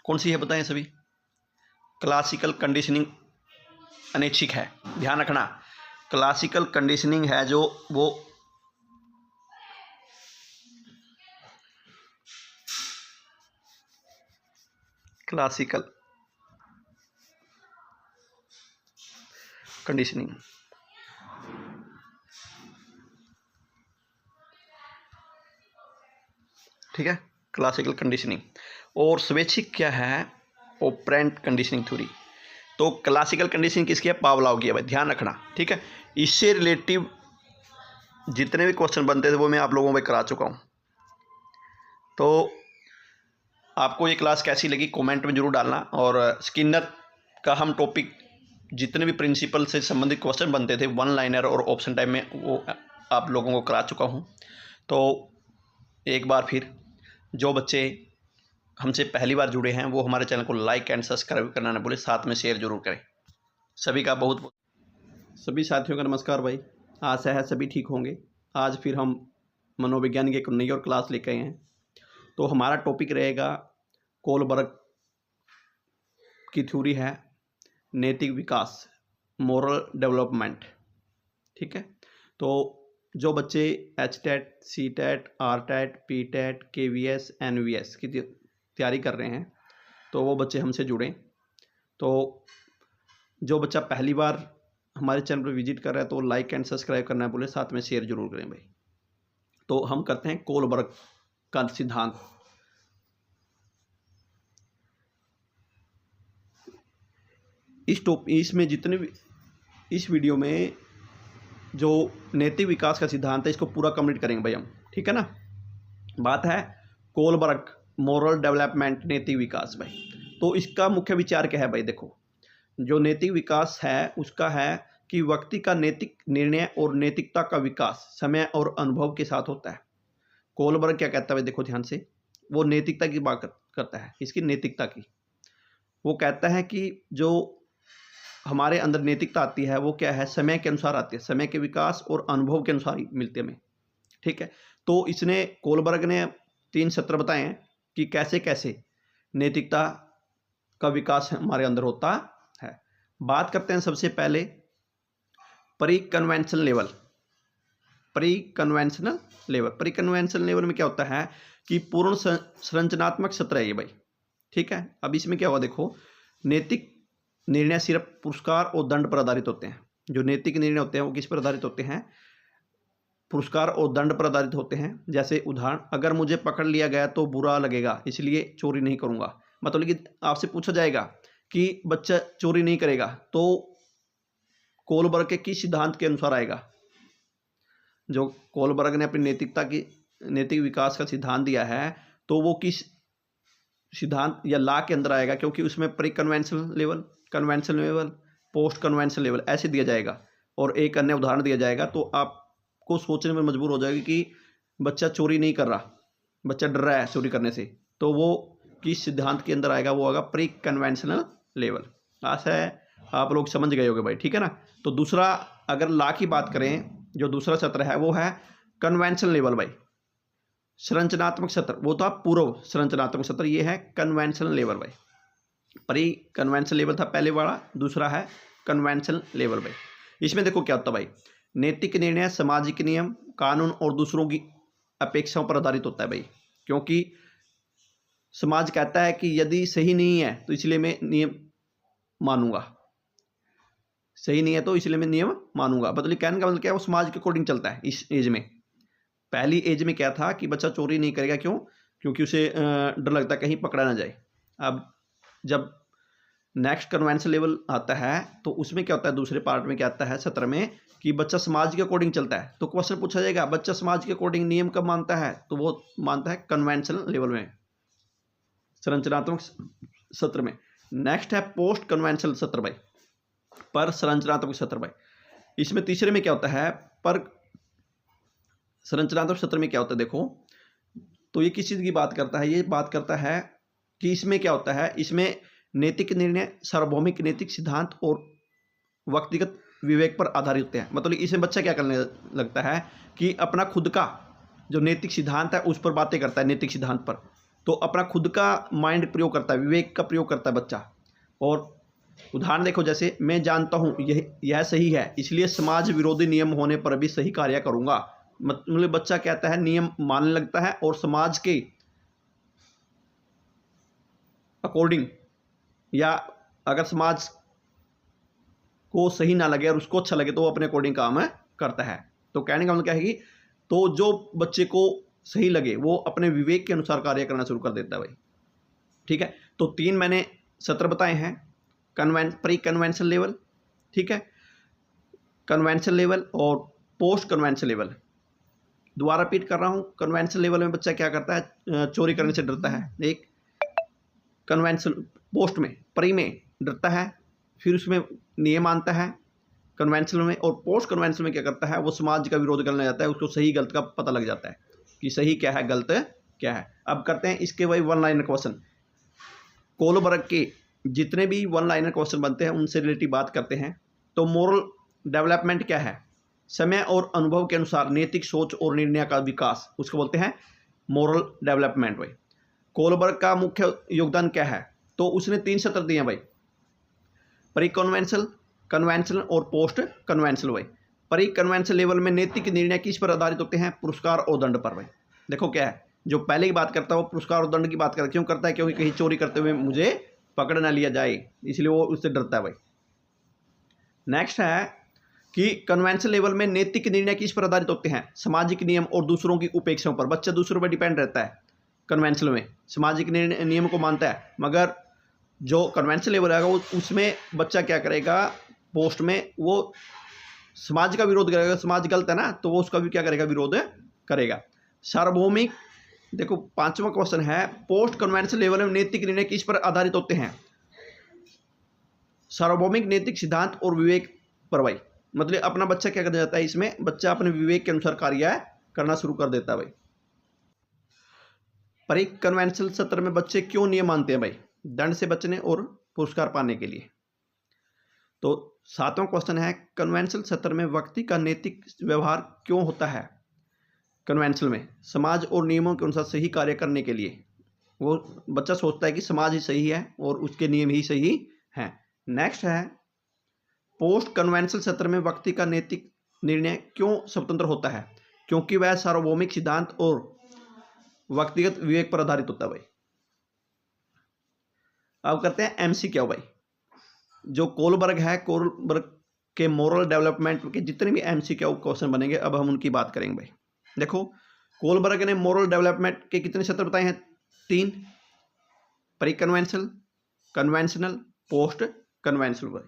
कौन सी है बताएं सभी? क्लासिकल कंडीशनिंग अनैच्छिक है, ध्यान रखना। क्लासिकल कंडीशनिंग है जो वो क्लासिकल कंडीशनिंग, ठीक है, क्लासिकल कंडीशनिंग। और स्वैच्छिक क्या है? Operant conditioning theory. तो क्लासिकल कंडीशनिंग किसकी है? पावलोव की है भाई, ध्यान रखना, ठीक है। इससे रिलेटिव जितने भी क्वेश्चन बनते थे वो मैं आप लोगों में करा चुका हूँ। तो आपको ये क्लास कैसी लगी कमेंट में जरूर डालना। और स्किनर का हम टॉपिक जितने भी प्रिंसिपल से संबंधित क्वेश्चन बनते थे 1 लाइनर और ऑप्शन टाइप में, वो आप लोगों को करा चुका हूँ। तो एक बार फिर जो बच्चे हमसे पहली बार जुड़े हैं वो हमारे चैनल को लाइक एंड सब्सक्राइब करना ना भूलें, साथ में शेयर जरूर करें। सभी का बहुत सभी साथियों का नमस्कार भाई। आशा है सभी ठीक होंगे। आज फिर हम मनोविज्ञान की एक नई और क्लास लेकर आए हैं। तो हमारा टॉपिक रहेगा कोलबर्ग की थ्योरी है नैतिक विकास, मोरल डेवलपमेंट, ठीक है। तो जो बच्चे HTET, CTET, RTET, PTET, KVS, NVS की तैयारी कर रहे हैं तो वो बच्चे हमसे जुड़ें। तो जो बच्चा पहली बार हमारे चैनल पर विजिट कर रहा है तो लाइक एंड सब्सक्राइब करना भूलें, साथ में शेयर जरूर करें भाई। तो हम करते हैं कोलबर्ग का सिद्धांत। इसमें जितने भी इस वीडियो में जो नैतिक विकास का सिद्धांत है इसको पूरा कंप्लीट करेंगे भाई हम, ठीक है ना। बात है कोलबर्ग मोरल डेवलपमेंट, नैतिक विकास भाई। तो इसका मुख्य विचार क्या है भाई? देखो, जो नैतिक विकास है उसका है कि व्यक्ति का नैतिक निर्णय और नैतिकता का विकास समय और अनुभव के साथ होता है। कोलबर्ग क्या कहता है भाई? देखो ध्यान से, वो नैतिकता की बात करता है, इसकी नैतिकता की। वो कहता है कि जो हमारे अंदर नैतिकता आती है वो क्या है? समय के अनुसार आती है, समय के विकास और अनुभव के अनुसार ही मिलती है हमें, ठीक है। तो इसने कोलबर्ग ने 3 सत्र बताए हैं कि कैसे कैसे नैतिकता का विकास हमारे अंदर होता है। बात करते हैं सबसे पहले pre conventional level. Pre conventional level, pre conventional level में क्या होता है कि पूर्ण संरचनात्मक सत्र है ये भाई, ठीक है। अब इसमें क्या हुआ? देखो, नैतिक निर्णय सिर्फ पुरस्कार और दंड पर आधारित होते हैं। जो नैतिक निर्णय होते हैं वो किस पर आधारित होते हैं? पुरस्कार और दंड पर आधारित होते हैं। जैसे उदाहरण, अगर मुझे पकड़ लिया गया तो बुरा लगेगा इसलिए चोरी नहीं करूंगा। मतलब कि आपसे पूछा जाएगा कि बच्चा चोरी नहीं करेगा तो कोलबर्ग के किस सिद्धांत के अनुसार आएगा? जो कोलबर्ग ने अपनी नैतिक विकास का सिद्धांत दिया है तो वो किस सिद्धांत या लॉ के अंदर आएगा? क्योंकि उसमें pre conventional level, conventional level, post conventional level ऐसे दिया जाएगा और एक अन्य उदाहरण दिया जाएगा। तो आपको सोचने में मजबूर हो जाएगी कि बच्चा चोरी नहीं कर रहा, बच्चा डर रहा है चोरी करने से, तो वो किस सिद्धांत के अंदर आएगा? वो होगा प्री कन्वेंशनल लेवल। आशा है आप लोग समझ गए होंगे भाई, ठीक है ना। तो दूसरा, अगर लॉ की बात करें, जो दूसरा सत्र है वो है कन्वेंशनल लेवल भाई, संरचनात्मक सत्र। वो था पूर्व संरचनात्मक सत्र, ये है कन्वेंशनल लेवल भाई। प्री कन्वेंशनल लेवल था पहले वाला, दूसरा है कन्वेंशनल लेवल भाई। इसमें देखो क्या होता है भाई, नैतिक निर्णय सामाजिक नियम, कानून और दूसरों की अपेक्षाओं पर आधारित होता है भाई। क्योंकि समाज कहता है कि यदि सही नहीं है तो इसलिए मैं नियम मानूंगा। सही नहीं है तो इसलिए मैं नियम मानूंगा। मतलब कहने का मतलब क्या है, वो समाज के अकॉर्डिंग चलता है। इस एज में, पहली एज में क्या था कि बच्चा चोरी नहीं करेगा, क्यों? क्योंकि उसे डर लगता है कहीं पकड़ा ना जाए। अब जब नेक्स्ट कन्वेंशन लेवल आता है तो उसमें क्या होता है, दूसरे पार्ट में क्या आता है 17 में, कि बच्चा समाज के अकॉर्डिंग चलता है। तो क्वेश्चन पूछा जाएगा बच्चा समाज के अकॉर्डिंग नियम कब मानता है, तो वो मानता है कन्वेंशन लेवल में, संरचनात्मक सत्र में। नेक्स्ट है पोस्ट कन्वेंशनल सत्र भाई, पर संरचनात्मक सत्र भाई। इसमें तीसरे में क्या होता है, पर संरचनात्मक सत्र में क्या होता है, देखो तो ये किस चीज़ की बात करता है, ये बात करता है कि इसमें क्या होता है, इसमें नैतिक निर्णय सार्वभौमिक नैतिक सिद्धांत और व्यक्तिगत विवेक पर आधारित होते हैं। मतलब इसमें बच्चा क्या करने लगता है कि अपना खुद का जो नैतिक सिद्धांत है उस पर बातें करता है, नैतिक सिद्धांत पर, तो अपना खुद का माइंड प्रयोग करता है, विवेक का प्रयोग करता है बच्चा। और उदाहरण देखो, जैसे मैं जानता हूँ यह सही है, इसलिए समाज विरोधी नियम होने पर भी सही कार्य करूँगा। मतलब बच्चा कहता है, नियम मानने लगता है और समाज के अकॉर्डिंग, या अगर समाज को सही ना लगे और उसको अच्छा लगे तो वो अपने अकॉर्डिंग काम करता है। तो कहने का मतलब क्या है कि तो जो बच्चे को सही लगे वो अपने विवेक के अनुसार कार्य करना शुरू कर देता है भाई। ठीक है, तो 3 मैंने सत्र बताए हैं, प्री कन्वेंशन लेवल, ठीक है, कन्वेंशन लेवल और पोस्ट कन्वेंशन लेवल। दोबारा रिपीट कर रहा हूँ, कन्वेंशन लेवल में बच्चा क्या करता है, चोरी करने से डरता है। एक कन्वेंशन पोस्ट में, प्री में डरता है, फिर उसमें नियम मानता है कन्वेंशन में, और पोस्ट कन्वेंशन में क्या करता है, वो समाज का विरोध करने जाता है, उसको सही गलत का पता लग जाता है कि सही क्या है गलत क्या है। अब करते हैं इसके वही वन लाइनर क्वेश्चन। कोलबर्ग के जितने भी वन लाइनर क्वेश्चन बनते हैं उनसे रिलेटिव बात करते हैं। तो मोरल डेवलपमेंट क्या है, समय और अनुभव के अनुसार नैतिक सोच और निर्णय का विकास, उसको बोलते हैं मोरल डेवलपमेंट भाई। कोलबर्ग का मुख्य योगदान क्या है, तो उसने 3 सत्र दिए भाई, प्री कन्वेंशनल, कन्वेंशनल और पोस्ट कन्वेंशनल भाई। प्री कन्वेंशनल लेवल में नैतिक निर्णय किस पर आधारित होते हैं, पुरस्कार और दंड पर भाई। देखो क्या है, जो पहले की बात करता है वो पुरस्कार और दंड की बात करता है। क्यों करता है, क्योंकि कहीं चोरी करते हुए मुझे पकड़ ना लिया जाए, इसलिए वो उससे डरता है भाई। नेक्स्ट है कि कन्वेंशन लेवल में नैतिक निर्णय किस पर आधारित होते हैं, सामाजिक नियम और दूसरों की उपेक्षाओं पर। बच्चा दूसरों पर डिपेंड रहता है। कन्वेंशन में सामाजिक नियम को मानता है, मगर जो कन्वेंशन लेवल रहेगा वो उसमें बच्चा क्या करेगा, पोस्ट में वो समाज का विरोध करेगा। समाज गलत है ना, तो वो उसका भी क्या करेगा, विरोध करेगा। सार्वभौमिक, देखो 5वां क्वेश्चन है, पोस्ट कन्वेंशन लेवल में नैतिक निर्णय किस पर आधारित होते हैं, सार्वभौमिक नैतिक सिद्धांत और विवेक पर भाई। मतलब अपना बच्चा क्या कर जाता है, इसमें बच्चा अपने विवेक के अनुसार कार्य करना शुरू कर देता है भाई। प्री कन्वेंशनल सत्र में बच्चे क्यों नियम मानते हैं भाई, दंड से बचने और पुरस्कार पाने के लिए। तो 7वां क्वेश्चन है, कन्वेंशनल सत्र में व्यक्ति का नैतिक व्यवहार क्यों होता है, कन्वेंशनल में समाज और नियमों के अनुसार सही कार्य करने के लिए। वो बच्चा सोचता है कि समाज ही सही है और उसके नियम ही सही हैं। नेक्स्ट है, पोस्ट कन्वेंशनल सत्र में व्यक्ति का नैतिक निर्णय क्यों स्वतंत्र होता है, क्योंकि वह सार्वभौमिक सिद्धांत और व्यक्तिगत विवेक पर आधारित होता है भाई। अब करते हैं एमसीक्यू भाई। जो कोलबर्ग है, कोलबर्ग के मोरल डेवलपमेंट के जितने भी एमसीक्यू क्वेश्चन बनेंगे अब हम उनकी बात करेंगे भाई। देखो कोलबर्ग ने मोरल डेवलपमेंट के कितने सत्र बताए हैं, 3, pre conventional, conventional, post conventional भाई।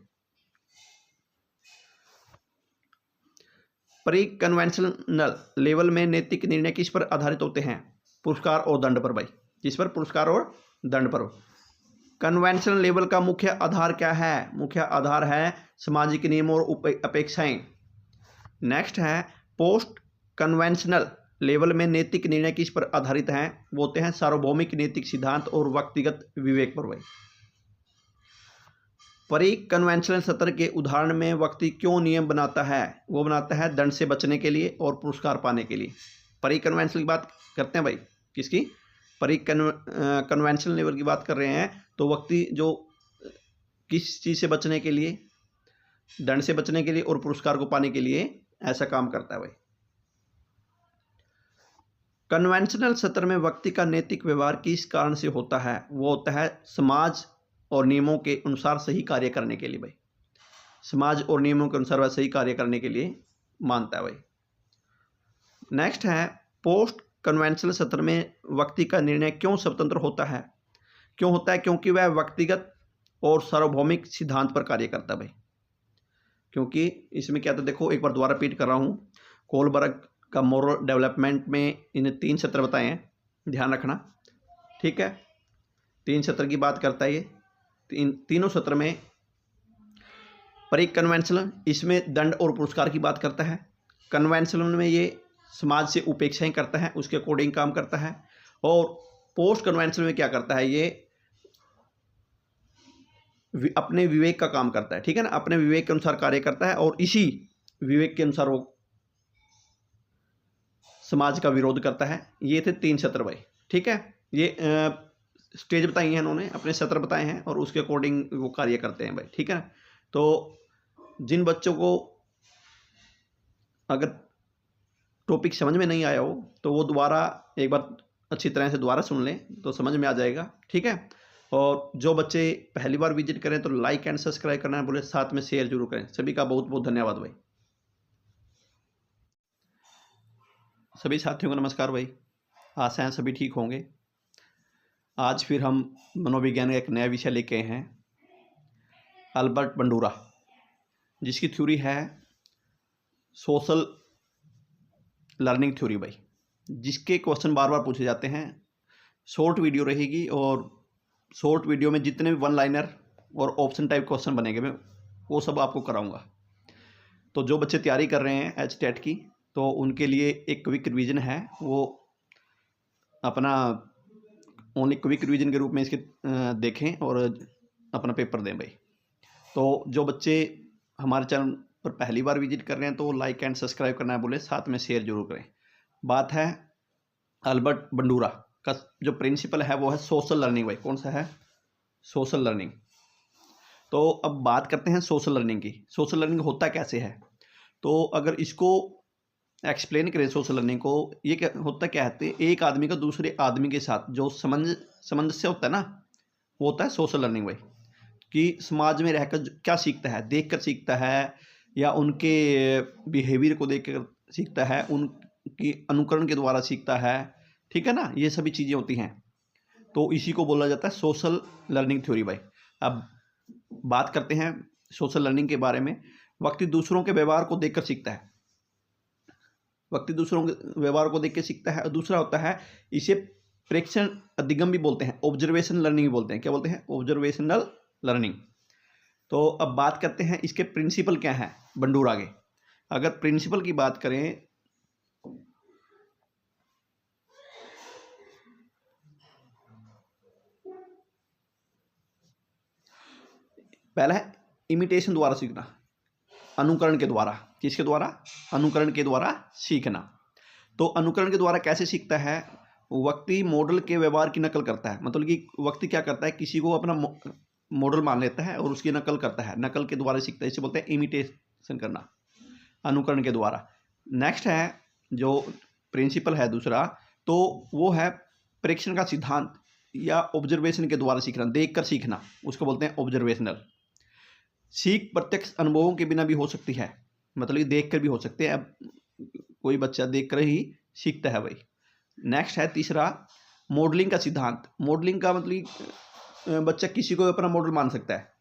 प्री कन्वेंशनल लेवल में नैतिक निर्णय किस पर आधारित होते हैं, पुरस्कार और दंड पर भाई। जिस पर पुरस्कार और दंड पर। कन्वेंशनल लेवल का मुख्य आधार क्या है, मुख्य आधार है सामाजिक नियम और अपेक्षाएं। नेक्स्ट है, पोस्ट कन्वेंशनल लेवल में नैतिक निर्णय किस पर आधारित हैं, वो होते हैं सार्वभौमिक नैतिक सिद्धांत और व्यक्तिगत विवेक पर भाई। प्री कन्वेंशनल सत्र के उदाहरण में व्यक्ति क्यों नियम बनाता है, वो बनाता है दंड से बचने के लिए और पुरस्कार पाने के लिए। प्री कन्वेंशनल की बात करते हैं भाई, किसकी, प्री कन्वेंशनल लेवल की बात कर रहे हैं। तो व्यक्ति जो किस चीज़ से बचने के लिए, दंड से बचने के लिए और पुरस्कार को पाने के लिए ऐसा काम करता है भाई। कन्वेंशनल सत्र में व्यक्ति का नैतिक व्यवहार किस कारण से होता है, वो होता है समाज और नियमों के अनुसार सही कार्य करने के लिए भाई। समाज और नियमों के अनुसार वह सही कार्य करने के लिए मानता है भाई। नेक्स्ट है, पोस्ट कन्वेंशनल सत्र में व्यक्ति का निर्णय क्यों स्वतंत्र होता है? क्यों होता है? क्योंकि वह व्यक्तिगत और सार्वभौमिक सिद्धांत पर कार्य करता है भाई। क्योंकि इसमें क्या था, देखो एक बार दोबारा रिपीट कर रहा हूँ, कोलबर्ग का मोरल डेवलपमेंट में इन्हें 3 सत्र बताए हैं, ध्यान रखना, ठीक है। 3 सत्र की बात करता है ये। तीनों सत्र में कन्वेंशनल, इसमें दंड और पुरस्कार की बात करता है। कन्वेंशनल में ये समाज से उपेक्षाएं करता है, उसके अकॉर्डिंग काम करता है। और पोस्ट कन्वेंशनल में क्या करता है, ये अपने विवेक का काम करता है, ठीक है ना, अपने विवेक के अनुसार कार्य करता है और इसी विवेक के अनुसार वो समाज का विरोध करता है। ये थे 3 सत्र भाई, ठीक है। ये स्टेज बताई है इन्होंने, अपने सत्र बताए हैं और उसके अकॉर्डिंग वो कार्य करते हैं भाई, ठीक है ना। तो जिन बच्चों को अगर टॉपिक समझ में नहीं आया हो तो वो दोबारा एक बार अच्छी तरह से दोबारा सुन लें तो समझ में आ जाएगा, ठीक है। और जो बच्चे पहली बार विजिट करें तो लाइक एंड सब्सक्राइब करना है बोले, साथ में शेयर जरूर करें। सभी का बहुत बहुत धन्यवाद भाई। सभी साथियों को नमस्कार भाई, आशा है सभी ठीक होंगे। आज फिर हम मनोविज्ञान का एक नया विषय लेके आए हैं, अल्बर्ट बंडूरा, जिसकी थ्योरी है सोशल लर्निंग थ्योरी भाई, जिसके क्वेश्चन बार बार पूछे जाते हैं। शॉर्ट वीडियो रहेगी और शॉर्ट वीडियो में जितने भी वन लाइनर और ऑप्शन टाइप क्वेश्चन बनेंगे मैं वो सब आपको कराऊंगा। तो जो बच्चे तैयारी कर रहे हैं HTET की, तो उनके लिए एक क्विक रिवीजन है, वो अपना ओनली क्विक रिवीजन के रूप में इसके देखें और अपना पेपर दें भाई। तो जो बच्चे हमारे चैनल पर पहली बार विजिट कर रहे हैं तो लाइक एंड सब्सक्राइब करना है बोले, साथ में शेयर जरूर करें। बात है अल्बर्ट बंडूरा का जो प्रिंसिपल है वो है सोशल लर्निंग भाई। कौन सा है? Social learning. तो अब बात करते हैं सोशल लर्निंग की। सोशल लर्निंग होता कैसे है, तो अगर इसको एक्सप्लेन करें सोशल लर्निंग को, ये क्या होता क्या है, एक आदमी का दूसरे आदमी के साथ जो सामंजस्य होता है ना, वो होता है सोशल लर्निंग भाई। कि समाज में रहकर क्या सीखता है, देखकर सीखता है या उनके बिहेवियर को देखकर सीखता है, उनकी अनुकरण के द्वारा सीखता है, ठीक है ना, ये सभी चीज़ें होती हैं। तो इसी को बोला जाता है सोशल लर्निंग थ्योरी भाई। अब बात करते हैं सोशल लर्निंग के बारे में। व्यक्ति दूसरों के व्यवहार को देखकर सीखता है, व्यक्ति दूसरों के व्यवहार को देख के सीखता है। और दूसरा होता है, इसे प्रेक्षण अधिगम भी बोलते हैं, ऑब्जर्वेशन लर्निंग भी बोलते हैं। क्या बोलते हैं? Observational learning. तो अब बात करते हैं इसके प्रिंसिपल क्या है बंडूरा के। अगर प्रिंसिपल की बात करें, पहला है इमिटेशन द्वारा सीखना, अनुकरण के द्वारा। किसके द्वारा? अनुकरण के द्वारा सीखना। तो अनुकरण के द्वारा कैसे सीखता है? व्यक्ति मॉडल के व्यवहार की नकल करता है। मतलब कि व्यक्ति क्या करता है, किसी को अपना मॉडल मान लेता है और उसकी नकल करता है, नकल के द्वारा सीखता है। इसे बोलते हैं इमिटेशन करना, अनुकरण के द्वारा। नेक्स्ट है जो प्रिंसिपल है दूसरा, तो वो है प्रेक्षण का सिद्धांत या ऑब्जर्वेशन के द्वारा सीखना, देखकर सीखना, उसको बोलते हैं ऑब्जर्वेशनल। सीख प्रत्यक्ष अनुभवों के बिना भी हो सकती है, मतलब कि देख कर भी हो सकते हैं। अब कोई बच्चा देख कर ही सीखता है भाई। नेक्स्ट है तीसरा, मॉडलिंग का सिद्धांत। मॉडलिंग का मतलब बच्चा किसी को अपना मॉडल मान सकता है।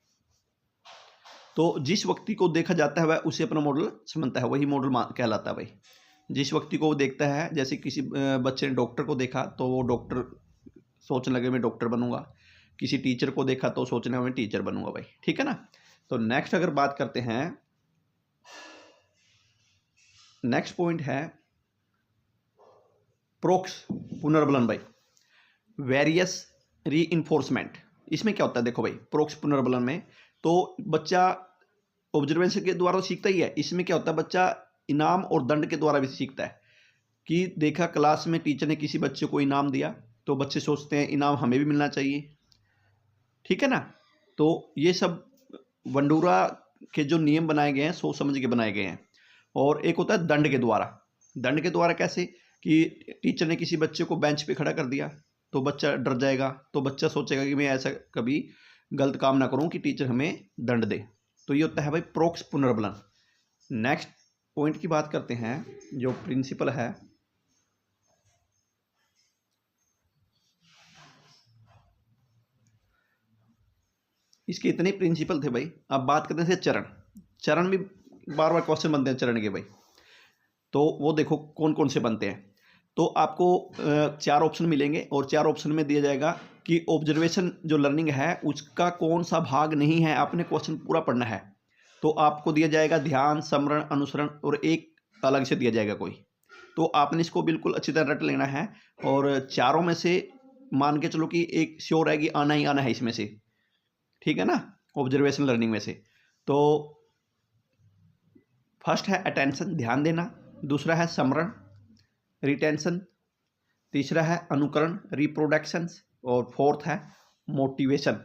तो जिस व्यक्ति को देखा जाता है वह उसे अपना मॉडल समझता है, वही मॉडल कहलाता है भाई। जिस व्यक्ति को वो देखता है, जैसे किसी बच्चे ने डॉक्टर को देखा तो वो डॉक्टर सोचने लगे मैं डॉक्टर बनूंगा, किसी टीचर को देखा तो सोचने लगा मैं टीचर बनूंगा भाई, ठीक है ना। तो नेक्स्ट अगर बात करते हैं, नेक्स्ट पॉइंट है प्रोक्स पुनर्बलन भाई, वेरियस रीइंफोर्समेंट। इसमें क्या होता है देखो भाई, प्रोक्स पुनर्बलन में तो बच्चा ऑब्जर्वेशन के द्वारा सीखता ही है। इसमें क्या होता है, बच्चा इनाम और दंड के द्वारा भी सीखता है। कि देखा क्लास में टीचर ने किसी बच्चे को इनाम दिया तो बच्चे सोचते हैं इनाम हमें भी मिलना चाहिए, ठीक है ना। तो ये सब बंडूरा के जो नियम बनाए गए हैं सोच समझ के बनाए गए हैं। और एक होता है दंड के द्वारा। दंड के द्वारा कैसे, कि टीचर ने किसी बच्चे को बेंच पे खड़ा कर दिया तो बच्चा डर जाएगा, तो बच्चा सोचेगा कि मैं ऐसा कभी गलत काम ना करूं कि टीचर हमें दंड दे। तो ये होता है भाई प्रोक्स पुनर्बलन। नेक्स्ट पॉइंट की बात करते हैं, जो प्रिंसिपल है, इसके इतने प्रिंसिपल थे भाई। अब बात करते हैं चरण। चरण भी बार बार क्वेश्चन बनते हैं चरण के भाई, तो वो देखो कौन कौन से बनते हैं। तो आपको 4 ऑप्शन मिलेंगे और 4 ऑप्शन में दिया जाएगा कि ऑब्जर्वेशन जो लर्निंग है उसका कौन सा भाग नहीं है, आपने क्वेश्चन पूरा पढ़ना है। तो आपको दिया जाएगा ध्यान, स्मरण, अनुसरण और एक अलग से दिया जाएगा कोई। तो आपने इसको बिल्कुल अच्छी तरह रट लेना है और चारों में से मान के चलो कि एक श्योर है कि आना ही आना है इसमें से, ठीक है ना, ऑब्जर्वेशन लर्निंग में से। तो फर्स्ट है अटेंशन, ध्यान देना, दूसरा है स्मरण, रिटेंशन, तीसरा है अनुकरण, रिप्रोडक्शन, और फोर्थ है मोटिवेशन।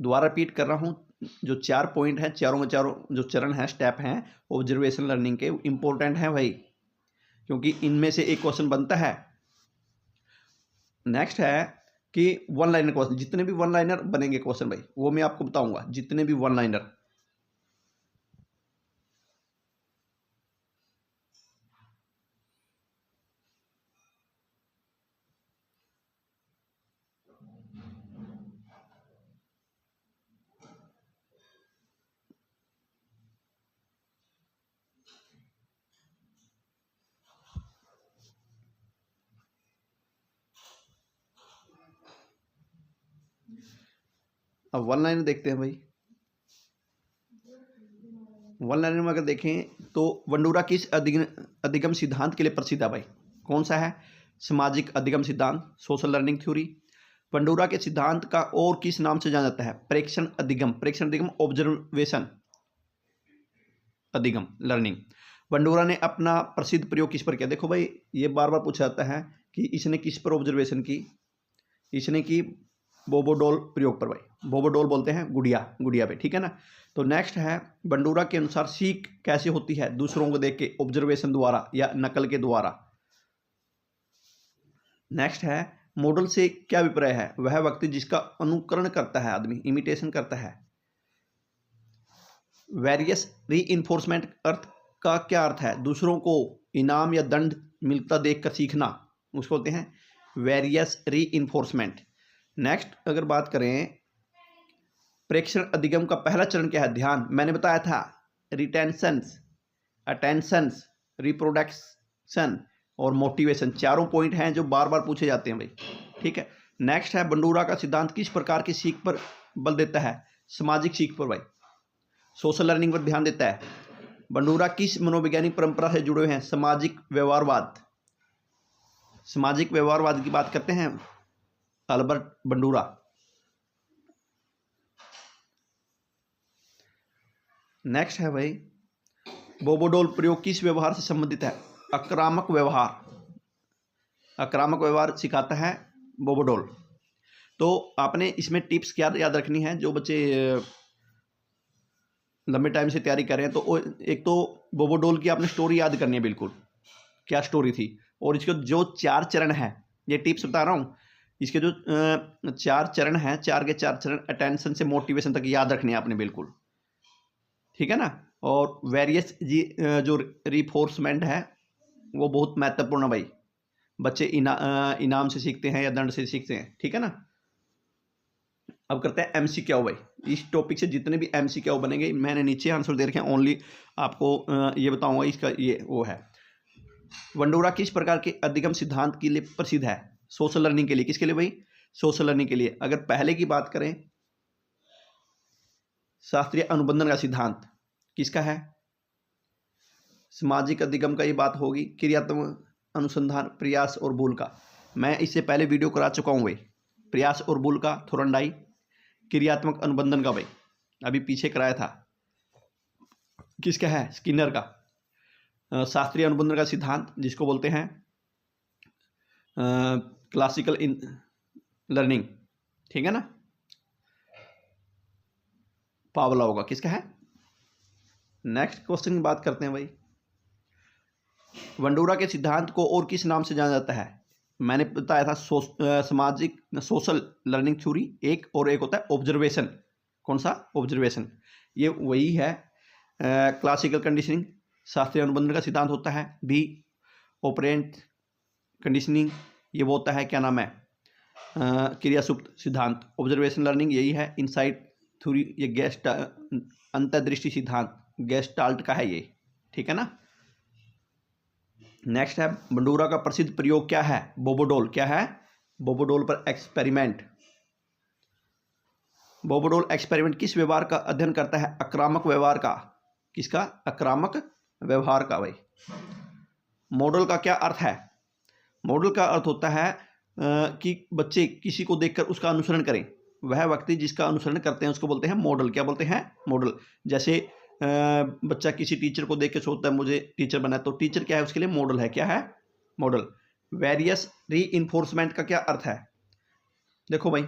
दोबारा रिपीट कर रहा हूँ, जो 4 पॉइंट हैं, चारों में चारों जो चरण हैं, स्टेप हैं ऑब्जर्वेशन लर्निंग के, इंपॉर्टेंट हैं भाई, क्योंकि इनमें से एक क्वेश्चन बनता है। नेक्स्ट है कि वन लाइनर क्वेश्चन, जितने भी वन लाइनर बनेंगे क्वेश्चन भाई वो मैं आपको बताऊंगा, जितने भी वन लाइनर। अब वन लाइनर देखते हैं भाई। वन लाइनर में अगर देखें तो वंडूरा किस अधिगम सिद्धांत के लिए प्रसिद्ध है भाई? कौन सा है? सामाजिक अधिगम सिद्धांत, सोशल लर्निंग थ्योरी। वंडूरा के सिद्धांत का और किस नाम से जाना जाता है? प्रेक्षण अधिगम, प्रेक्षण अधिगम ऑब्जर्वेशन अधिगम लर्निंग। वंडूरा ने अपना प्रसिद्ध प्रयोग किस पर किया? देखो भाई ये बार बार पूछा जाता है कि इसने किस पर ऑब्जर्वेशन की। इसने की बोबोडोल प्रयोग पर भाई। बोबोडोल बोलते हैं गुड़िया पे, ठीक है ना। तो नेक्स्ट है वंडूरा के अनुसार सीख कैसे होती है? दूसरों को देख के, ऑब्जर्वेशन द्वारा या नकल के द्वारा। नेक्स्ट है मॉडल से क्या अभिप्राय है? वह व्यक्ति जिसका अनुकरण करता है, आदमी इमिटेशन करता है। वेरियस रीइंफोर्समेंट अर्थ का क्या अर्थ है? दूसरों को इनाम या दंड मिलता देखकर सीखना, उसको बोलते हैं वेरियस रीइंफोर्समेंट। नेक्स्ट अगर बात करें प्रेक्षण अधिगम का पहला चरण क्या है? ध्यान। मैंने बताया था रिटेंशंस, अटेंशंस, रिप्रोडक्शन और मोटिवेशन, चारों पॉइंट हैं जो बार बार पूछे जाते हैं भाई, ठीक है। नेक्स्ट है वंडूरा का सिद्धांत किस प्रकार की सीख पर बल देता है? सामाजिक सीख पर भाई, सोशल लर्निंग पर ध्यान देता है। वंडूरा किस मनोवैज्ञानिक परंपरा से जुड़े हुए हैं? सामाजिक व्यवहारवाद। सामाजिक व्यवहारवाद की बात करते हैं अल्बर्ट वंडूरा। नेक्स्ट है भाई बोबोडोल प्रयोग किस व्यवहार से संबंधित है? आक्रामक व्यवहार। आक्रामक व्यवहार सिखाता है बोबोडोल। तो आपने इसमें टिप्स क्या याद रखनी है, जो बच्चे लंबे टाइम से तैयारी कर रहे हैं, तो एक तो बोबोडोल की आपने स्टोरी याद करनी है, बिल्कुल क्या स्टोरी थी, और इसके जो 4 चरण हैं, ये टिप्स बता रहा हूँ, इसके जो 4 चरण हैं, 4 के 4 चरण अटेंशन से मोटिवेशन तक याद रखने हैं आपने बिल्कुल, ठीक है ना। और वेरियस जो रिफोर्समेंट है वो बहुत महत्वपूर्ण है भाई, बच्चे इनाम से सीखते हैं या दंड से सीखते हैं, ठीक है ना। अब करते हैं MCQ भाई। इस टॉपिक से जितने भी MCQ बनेंगे मैंने नीचे आंसर दे रखे हैं, ओनली आपको ये बताऊंगा इसका ये वो है। वंडूरा किस प्रकार के अधिगम सिद्धांत के लिए प्रसिद्ध है? सोशल लर्निंग के लिए। किसके लिए भाई? सोशल लर्निंग के लिए। अगर पहले की बात करें शास्त्रीय अनुबंधन का सिद्धांत किसका है? सामाजिक अधिगम का ये बात होगी। क्रियात्मक अनुसंधान, प्रयास और भूल का, मैं इससे पहले वीडियो करा चुका हूँ भाई, प्रयास और भूल का थोरंडाई। क्रियात्मक अनुबंधन का भाई अभी पीछे कराया था, किसका है? स्किनर का। शास्त्रीय अनुबंधन का सिद्धांत जिसको बोलते हैं क्लासिकल इन लर्निंग, ठीक है ना, पावलोव का। किसका है? नेक्स्ट क्वेश्चन की बात करते हैं भाई। वंडूरा के सिद्धांत को और किस नाम से जाना जाता है? मैंने बताया था सामाजिक सोशल लर्निंग थ्योरी एक, और एक होता है ऑब्जर्वेशन। कौन सा? ऑब्जर्वेशन। ये वही है क्लासिकल कंडीशनिंग, शास्त्रीय अनुबंधन का सिद्धांत होता है। बी ऑपरेंट कंडीशनिंग, ये वो होता है क्या नाम है क्रिया सुप्त सिद्धांत। ऑब्जर्वेशन लर्निंग यही है। इनसाइट थ्योरी, ये गेस्ट अंतर्दृष्टि सिद्धांत गेस्टाल्ट का है ये, ठीक है ना। नेक्स्ट है बंडूरा का प्रसिद्ध प्रयोग क्या है, बोबोडोल। क्या है, बोबोडोल पर एक्सपेरिमेंट। बोबोडोल एक्सपेरिमेंट किस व्यवहार का अध्ययन करता है, आक्रामक व्यवहार का। किसका, आक्रामक व्यवहार का भाई। मॉडल का क्या अर्थ है, मॉडल का अर्थ होता है कि बच्चे किसी को देखकर उसका अनुसरण करें। वह व्यक्ति जिसका अनुसरण करते हैं उसको बोलते हैं मॉडल। क्या बोलते हैं, मॉडल। जैसे बच्चा किसी टीचर को देख के सोचता है मुझे टीचर बना है, तो टीचर क्या है उसके लिए, मॉडल है। क्या है, मॉडल। वेरियस री-इन्फोर्समेंट का क्या अर्थ है, देखो भाई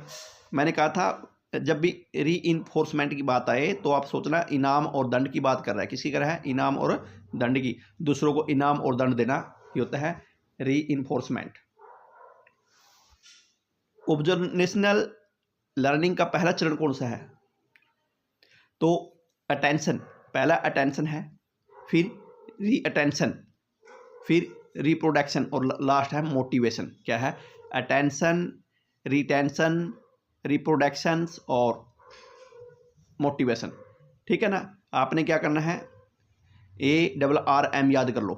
मैंने कहा था जब भी री-इन्फोर्समेंट की बात आए तो आप सोचना इनाम और दंड की बात कर रहा है। किसकी कर रहा है, इनाम और दंड की। दूसरों को इनाम और दंड देना ये होता है री-इन्फोर्समेंट। ऑब्जर्वेशनल लर्निंग का पहला चरण कौन सा है, तो अटेंशन। पहला अटेंशन है, फिर री अटेंशन, फिर रिप्रोडक्शन और लास्ट है मोटिवेशन। क्या है, अटेंशन, रिटेंशन, रिप्रोडक्शंस और मोटिवेशन, ठीक है ना। आपने क्या करना है, ARRM याद कर लो,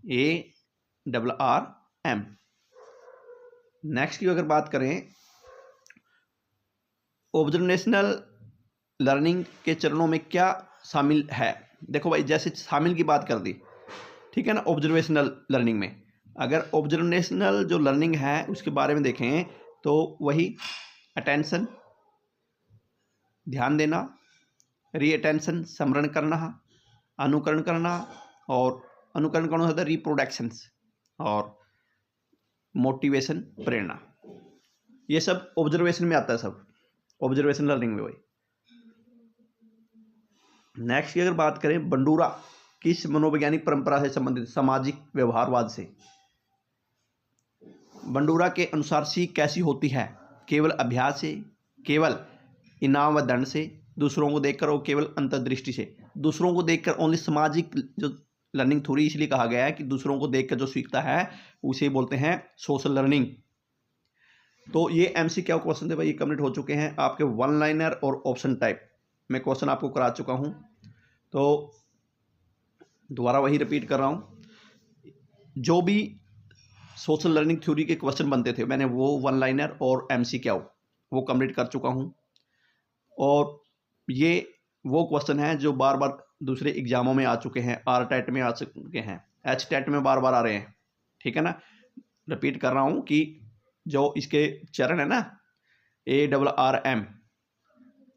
ARRM। नेक्स्ट की अगर बात करें, ऑब्जर्वेशनल लर्निंग के चरणों में क्या शामिल है। देखो भाई जैसे शामिल की बात कर दी, ठीक है ना। ऑब्जर्वेशनल लर्निंग में अगर ऑब्जर्वेशनल जो लर्निंग है उसके बारे में देखें तो वही अटेंशन ध्यान देना, री अटेंशन स्मरण करना, अनुकरण करना, और अनुकरण करना होता है रिप्रोडक्शंस, और मोटिवेशन प्रेरणा। ये सब ऑब्जर्वेशन में आता है, सब ऑब्जर्वेशन लर्निंग में। वही नेक्स्ट की अगर बात करें, बंडूरा किस मनोवैज्ञानिक परंपरा से संबंधित, सामाजिक व्यवहारवाद से। बंडूरा के अनुसार सीख कैसी होती है, केवल अभ्यास से, केवल इनाम व दंड से, दूसरों को देखकर और केवल अंतर्दृष्टि से। दूसरों को देखकर ओनली, सामाजिक जो लर्निंग थ्योरी इसलिए कहा गया है कि दूसरों को देखकर जो सीखता है उसे बोलते हैं सोशल लर्निंग। तो ये MCQ क्वेश्चन थे भाई, ये कंप्लीट हो चुके हैं। आपके वन लाइनर और ऑप्शन टाइप में क्वेश्चन आपको करा चुका हूं, तो दोबारा वही रिपीट कर रहा हूं। जो भी सोशल लर्निंग थ्योरी के क्वेश्चन बनते थे मैंने वो वन लाइनर और MCQ वो कंप्लीट कर चुका हूं, और ये वो क्वेश्चन हैं जो बार बार दूसरे एग्जामों में आ चुके हैं, RTET में आ चुके हैं, HTET में बार बार आ रहे हैं, ठीक है ना। रिपीट कर रहा हूं कि जो इसके चरण है ना, ARRM,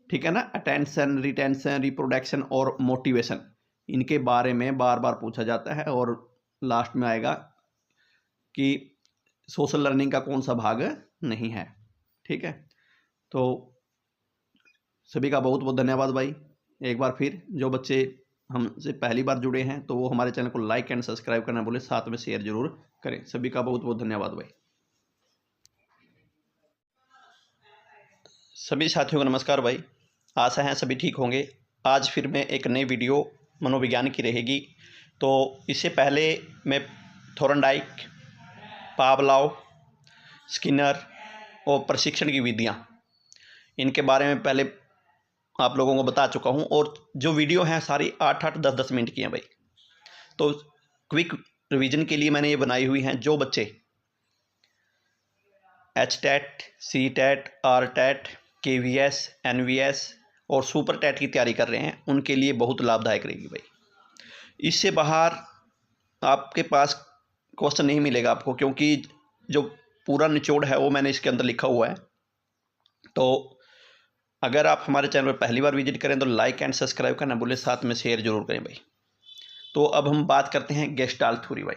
ठीक है ना, अटेंशन, रिटेंशन, रिप्रोडक्शन और मोटिवेशन, इनके बारे में बार बार पूछा जाता है। और लास्ट में आएगा कि सोशल लर्निंग का कौन सा भाग नहीं है, ठीक है। तो सभी का बहुत बहुत धन्यवाद भाई। एक बार फिर जो बच्चे हमसे पहली बार जुड़े हैं तो वो हमारे चैनल को लाइक एंड सब्सक्राइब करना बोले, साथ में शेयर जरूर करें। सभी का बहुत बहुत धन्यवाद भाई। सभी साथियों को नमस्कार भाई, आशा है सभी ठीक होंगे। आज फिर मैं एक नई वीडियो मनोविज्ञान की रहेगी। तो इससे पहले मैं थोरनडाइक, पावलोव, स्किनर और प्रशिक्षण की विधियां, इनके बारे में पहले आप लोगों को बता चुका हूं, और जो वीडियो हैं सारी 8-8, 10-10 मिनट की हैं भाई। तो क्विक रिवीजन के लिए मैंने ये बनाई हुई हैं। जो बच्चे HTET, CTET, RTET, KVS, NVS और सुपर टेट की तैयारी कर रहे हैं उनके लिए बहुत लाभदायक रहेगी भाई। इससे बाहर आपके पास क्वेश्चन नहीं मिलेगा आपको, क्योंकि जो पूरा निचोड़ है वो मैंने इसके अंदर लिखा हुआ है। तो अगर आप हमारे चैनल पर पहली बार विजिट करें तो लाइक एंड सब्सक्राइब करना भूलें, साथ में शेयर जरूर करें भाई। तो अब हम बात करते हैं गेस्टाल्ट थ्योरी भाई।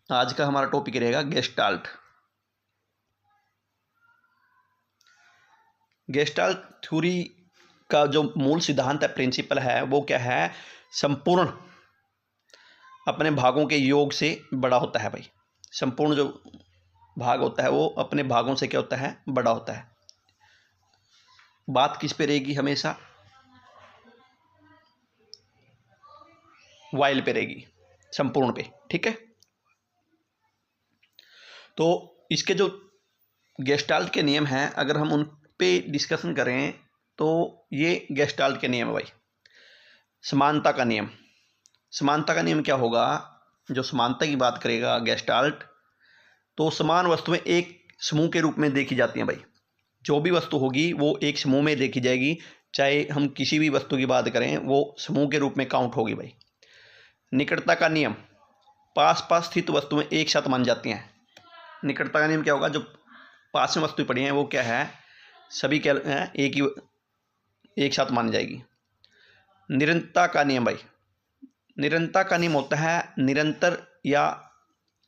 आज का हमारा टॉपिक रहेगा गेस्टाल्ट। गेस्टाल्ट थ्योरी का जो मूल सिद्धांत है, प्रिंसिपल है, वो क्या है, संपूर्ण अपने भागों के योग से बड़ा होता है भाई। संपूर्ण जो भाग होता है वो अपने भागों से क्या होता है, बड़ा होता है। बात किस पे रहेगी हमेशा? वाइल पे रहेगी, संपूर्ण पे। ठीक है, तो इसके जो गेस्टाल्ट के नियम हैं, अगर हम उन पे डिस्कशन करें तो ये गेस्टाल्ट के नियम है भाई। समानता का नियम, समानता का नियम क्या होगा? जो समानता की बात करेगा गेस्टाल्ट, तो समान वस्तुएं एक समूह के रूप में देखी जाती हैं भाई। जो भी वस्तु होगी वो एक समूह में देखी जाएगी, चाहे हम किसी भी वस्तु की बात करें वो समूह के रूप में काउंट होगी भाई। निकटता का नियम, पास पास स्थित वस्तुएं एक साथ मान जाती हैं। निकटता का नियम क्या होगा? जो पास में वस्तुएं पड़ी हैं वो क्या है, सभी क्या है, एक साथ मानी जाएगी। निरंतरता का नियम भाई, निरंतरता का नियम होता है निरंतर या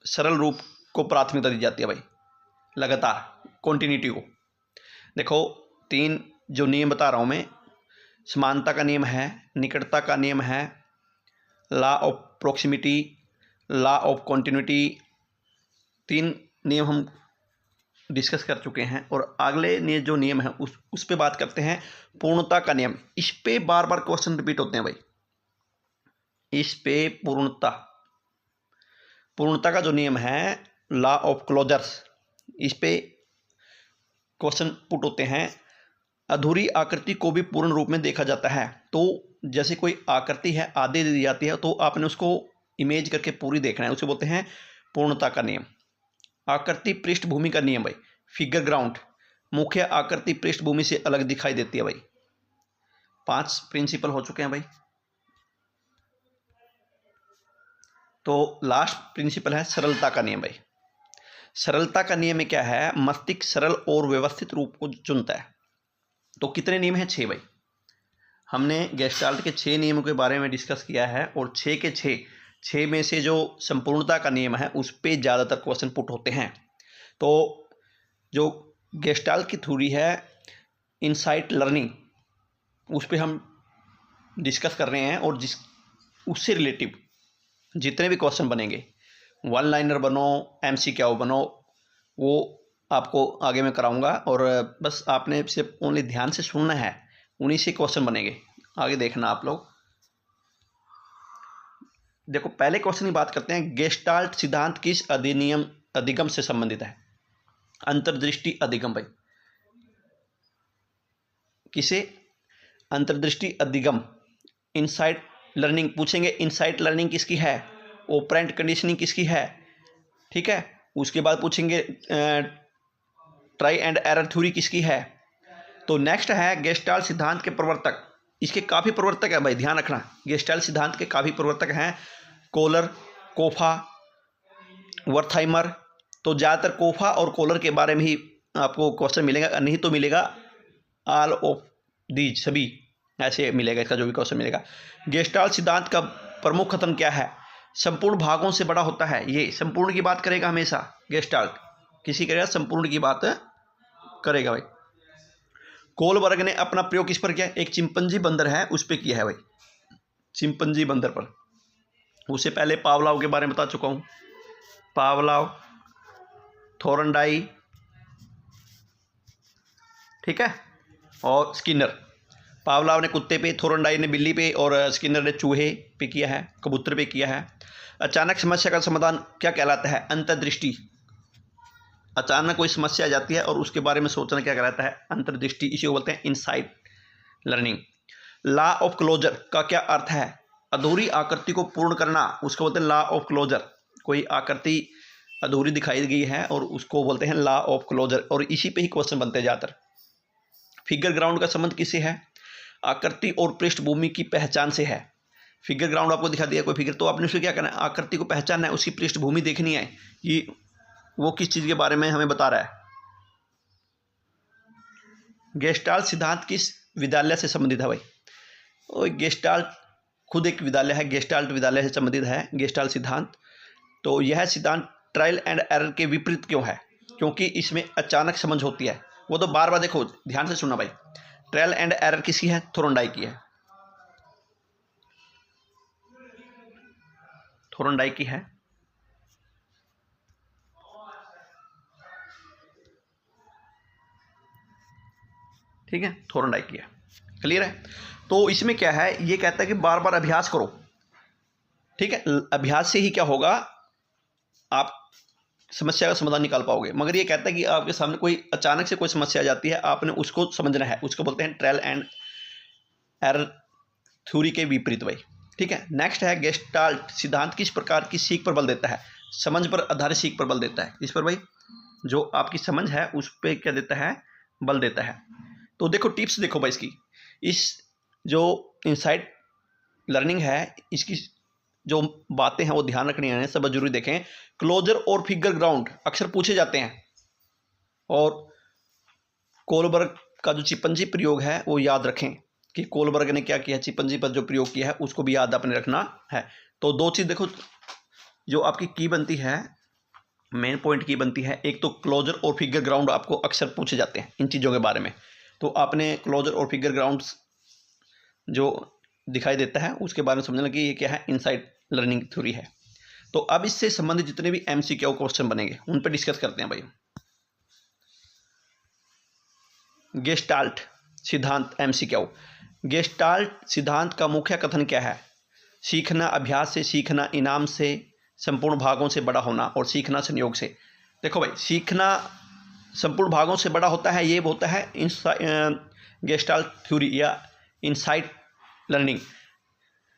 सरल रूप को प्राथमिकता दी जाती है भाई, लगातार कॉन्टिन्यूटी को। देखो 3 जो नियम बता रहा हूँ मैं, समानता का नियम है, निकटता का नियम है, law of proximity, law of continuity, 3 नियम हम डिस्कस कर चुके हैं। और अगले जो नियम है उस पे बात करते हैं, पूर्णता का नियम। इस पे बार बार क्वेश्चन रिपीट होते हैं भाई, इस पे पूर्णता का जो नियम है, लॉ ऑफ क्लोजर्स, इस पे क्वेश्चन पुट होते हैं। अधूरी आकृति को भी पूर्ण रूप में देखा जाता है। तो जैसे कोई आकृति है आधे दी जाती है तो आपने उसको इमेज करके पूरी देखना है, उसे बोलते हैं पूर्णता का नियम। आकृति पृष्ठभूमि का नियम भाई, फिगर ग्राउंड, मुख्य आकृति पृष्ठभूमि से अलग दिखाई देती है भाई। 5 प्रिंसिपल हो चुके हैं भाई। तो लास्ट प्रिंसिपल है सरलता का नियम भाई। सरलता का नियम में क्या है, मस्तिष्क सरल और व्यवस्थित रूप को चुनता है। तो कितने नियम हैं? 6 भाई। हमने गेस्टाल्ट के 6 नियमों के बारे में डिस्कस किया है और 6 के 6 में से जो संपूर्णता का नियम है उस पर ज़्यादातर क्वेश्चन पुट होते हैं। तो जो गेस्टाल्ट की थ्योरी है इनसाइट लर्निंग, उस पर हम डिस्कस कर रहे हैं, और उससे रिलेटिव जितने भी क्वेश्चन बनेंगे, वन लाइनर बनो, MCQ बनो, वो आपको आगे मैं कराऊंगा। और बस आपने सिर्फ ओनली ध्यान से सुनना है, उन्हीं से क्वेश्चन बनेंगे। आगे देखना आप लोग। देखो पहले क्वेश्चन की बात करते हैं, गेस्टाल्ट सिद्धांत किस अधिगम से संबंधित है? अंतर्दृष्टि अधिगम भाई। किसे? अंतर्दृष्टि अधिगम। इनसाइट लर्निंग पूछेंगे, इनसाइट लर्निंग किसकी है? ऑपरेंट कंडीशनिंग किसकी है? ठीक है, उसके बाद पूछेंगे ट्राई एंड एरर थ्योरी किसकी है? तो नेक्स्ट है गेस्टाल्ट सिद्धांत के प्रवर्तक। इसके काफ़ी प्रवर्तक है भाई, ध्यान रखना। गेस्टाल्ट सिद्धांत के काफ़ी प्रवर्तक हैं, कोलर, कोफा, वर्थाइमर। तो ज़्यादातर कोफा और कोलर के बारे में ही आपको क्वेश्चन मिलेगा, नहीं तो मिलेगा ऑल ऑफ दीज, सभी ऐसे मिलेगा इसका जो भी क्वेश्चन मिलेगा। गेस्टाल्ट सिद्धांत का प्रमुख कथन क्या है? संपूर्ण भागों से बड़ा होता है। ये संपूर्ण की बात करेगा हमेशा गेस्टाल्ट, किसी करेगा संपूर्ण की बात करेगा भाई। कोलबर्ग ने अपना प्रयोग किस पर किया? एक चिंपंजी बंदर है उस पर किया है भाई, चिंपंजी बंदर पर। उससे पहले पावलाव के बारे में बता चुका हूं, पावलाव, थोरनडाई, ठीक है, और स्किनर। पावलाव ने कुत्ते पे, थोरनडाई ने बिल्ली पे, और स्किनर ने चूहे पे किया है, कबूतर पे किया है। अचानक समस्या का समाधान क्या कहलाता है? अंतर्दृष्टि। अचानक कोई समस्या आ जाती है और उसके बारे में सोचना क्या कहलाता है? अंतर्दृष्टि। इसी को बोलते हैं insight learning. Law of closure का क्या अर्थ है? अधूरी आकृति को पूर्ण करना, उसको बोलते हैं लॉ ऑफ क्लोजर। कोई आकृति अधूरी दिखाई गई है और उसको बोलते हैं लॉ ऑफ क्लोजर, और इसी पे ही क्वेश्चन बनते हैं ज़्यादातर। फिगर ग्राउंड का संबंध किससे है? आकृति और पृष्ठभूमि की पहचान से है। फिगर ग्राउंड आपको दिखा दिया कोई फिगर, तो आपने उसे क्या करना है? आकृति को पहचानना है, उसकी पृष्ठभूमि देखनी है कि वो किस चीज़ के बारे में हमें बता रहा है। गेस्टाल्ट सिद्धांत किस विद्यालय से संबंधित है भाई? और गेस्टाल्ट खुद एक विद्यालय है, गेस्टाल्ट विद्यालय से संबंधित है गेस्टाल्ट सिद्धांत। तो यह सिद्धांत ट्रायल एंड एरर के विपरीत क्यों है? क्योंकि इसमें अचानक समझ होती है। वो तो बार बार देखो, ध्यान से सुनना भाई। ट्रायल एंड एरर किसकी है? थोरनडाई की है, थोरनडाई की है। ठीक है, थोरनडाइक किया। क्लियर है? तो इसमें क्या है, ये कहता है कि बार बार अभ्यास करो। ठीक है, अभ्यास से ही क्या होगा, आप समस्या का समाधान निकाल पाओगे। मगर ये कहता है कि आपके सामने कोई अचानक से कोई समस्या आ जाती है, आपने उसको समझना है। उसको बोलते हैं ट्रायल एंड एरर थ्योरी के विपरीत भाई। ठीक है, नेक्स्ट है गेस्टाल्ट सिद्धांत किस प्रकार की सीख पर बल देता है? समझ पर आधारित सीख पर बल देता है। इस पर भाई जो आपकी समझ है उस पर क्या देता है, बल देता है। तो देखो टिप्स देखो भाई इसकी, इस जो इनसाइट लर्निंग है इसकी जो बातें हैं वो ध्यान रखनी है, सब जरूरी देखें। क्लोजर और फिगर ग्राउंड अक्सर पूछे जाते हैं, और कोलबर्ग का जो चिपंजी प्रयोग है वो याद रखें कि कोलबर्ग ने क्या किया, चिपंजी पर जो प्रयोग किया है उसको भी याद आपने रखना है। तो दो चीज़ देखो जो आपकी की बनती है, मेन पॉइंट की बनती है, एक तो क्लोजर और फिगर ग्राउंड आपको अक्सर पूछे जाते हैं इन चीज़ों के बारे में। तो आपने क्लोजर और फिगर ग्राउंड जो दिखाई देता है उसके बारे में समझना कि ये क्या है, इनसाइट लर्निंग थ्योरी है। तो अब इससे संबंधित जितने भी एमसीक्यू क्वेश्चन बनेंगे उन पर डिस्कस करते हैं भाई। गेस्टाल्ट सिद्धांत एमसीक्यू। गेस्टाल्ट सिद्धांत का मुख्य कथन क्या है? सीखना अभ्यास से, सीखना इनाम से, संपूर्ण भागों से बड़ा होना, और सीखना संयोग से। देखो भाई, सीखना संपूर्ण भागों से बड़ा होता है, ये होता है गेस्टाल्ट थ्योरी या इनसाइट लर्निंग।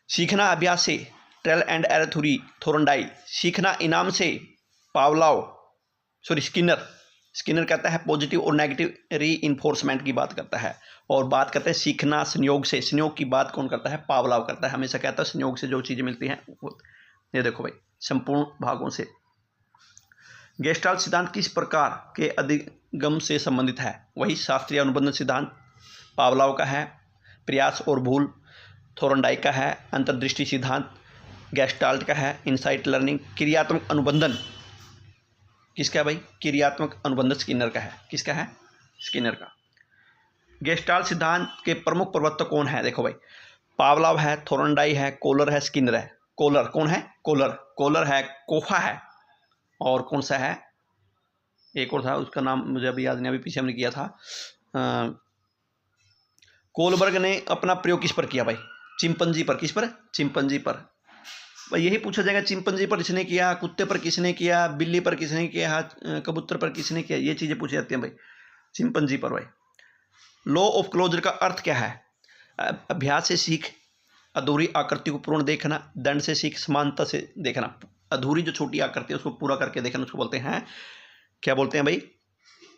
सीखना अभ्यास से, ट्रायल एंड एरर थ्योरी थोरनडाइक। सीखना इनाम से, पावलोव स्किनर कहता है पॉजिटिव और नेगेटिव री इन्फोर्समेंट की बात करता है। और बात करते हैं सीखना संयोग से, संयोग की बात कौन करता है? पावलोव करता है। हमेशा कहता है संयोग से जो चीज़ें मिलती हैं वो, ये देखो भाई, संपूर्ण भागों से। गेस्टाल्ट सिद्धांत किस प्रकार के अधिगम से संबंधित है? वही शास्त्रीय अनुबंध सिद्धांत पावलोव का है, प्रयास और भूल थोरनडाइक का है, अंतर्दृष्टि सिद्धांत गेस्टाल्ट का है, इनसाइट लर्निंग क्रियात्मक अनुबंधन किसका है भाई? क्रियात्मक अनुबंधन स्किनर का है। किसका है? स्किनर का। गेस्टाल्ट सिद्धांत के प्रमुख प्रवर्तक कौन है? देखो भाई, पावलोव है, थोरनडाइक है, कोलर है, स्किनर है। कोलर कौन है? कोलर है, कोफा है, और कौन सा है, एक और था उसका नाम मुझे अभी याद नहीं, अभी पीछे हमने किया था। कोलबर्ग ने अपना प्रयोग किस पर किया भाई? चिंपंजी पर। किस पर? चिंपंजी पर। भाई यही पूछा जाएगा, चिंपंजी पर किसने किया, कुत्ते पर किसने किया, बिल्ली पर किसने किया, कबूतर पर किसने किया, ये चीज़ें पूछी जाती हैं भाई चिंपंजी पर। भाई लॉ ऑफ क्लोजर का अर्थ क्या है? अभ्यास से सीख अधूरी आकृति को पूर्ण देखना, दंड से सीख समानता से देखना। अधूरी जो छोटी आकृति है उसको पूरा करके देखना, उसको बोलते हैं, क्या बोलते हैं भाई?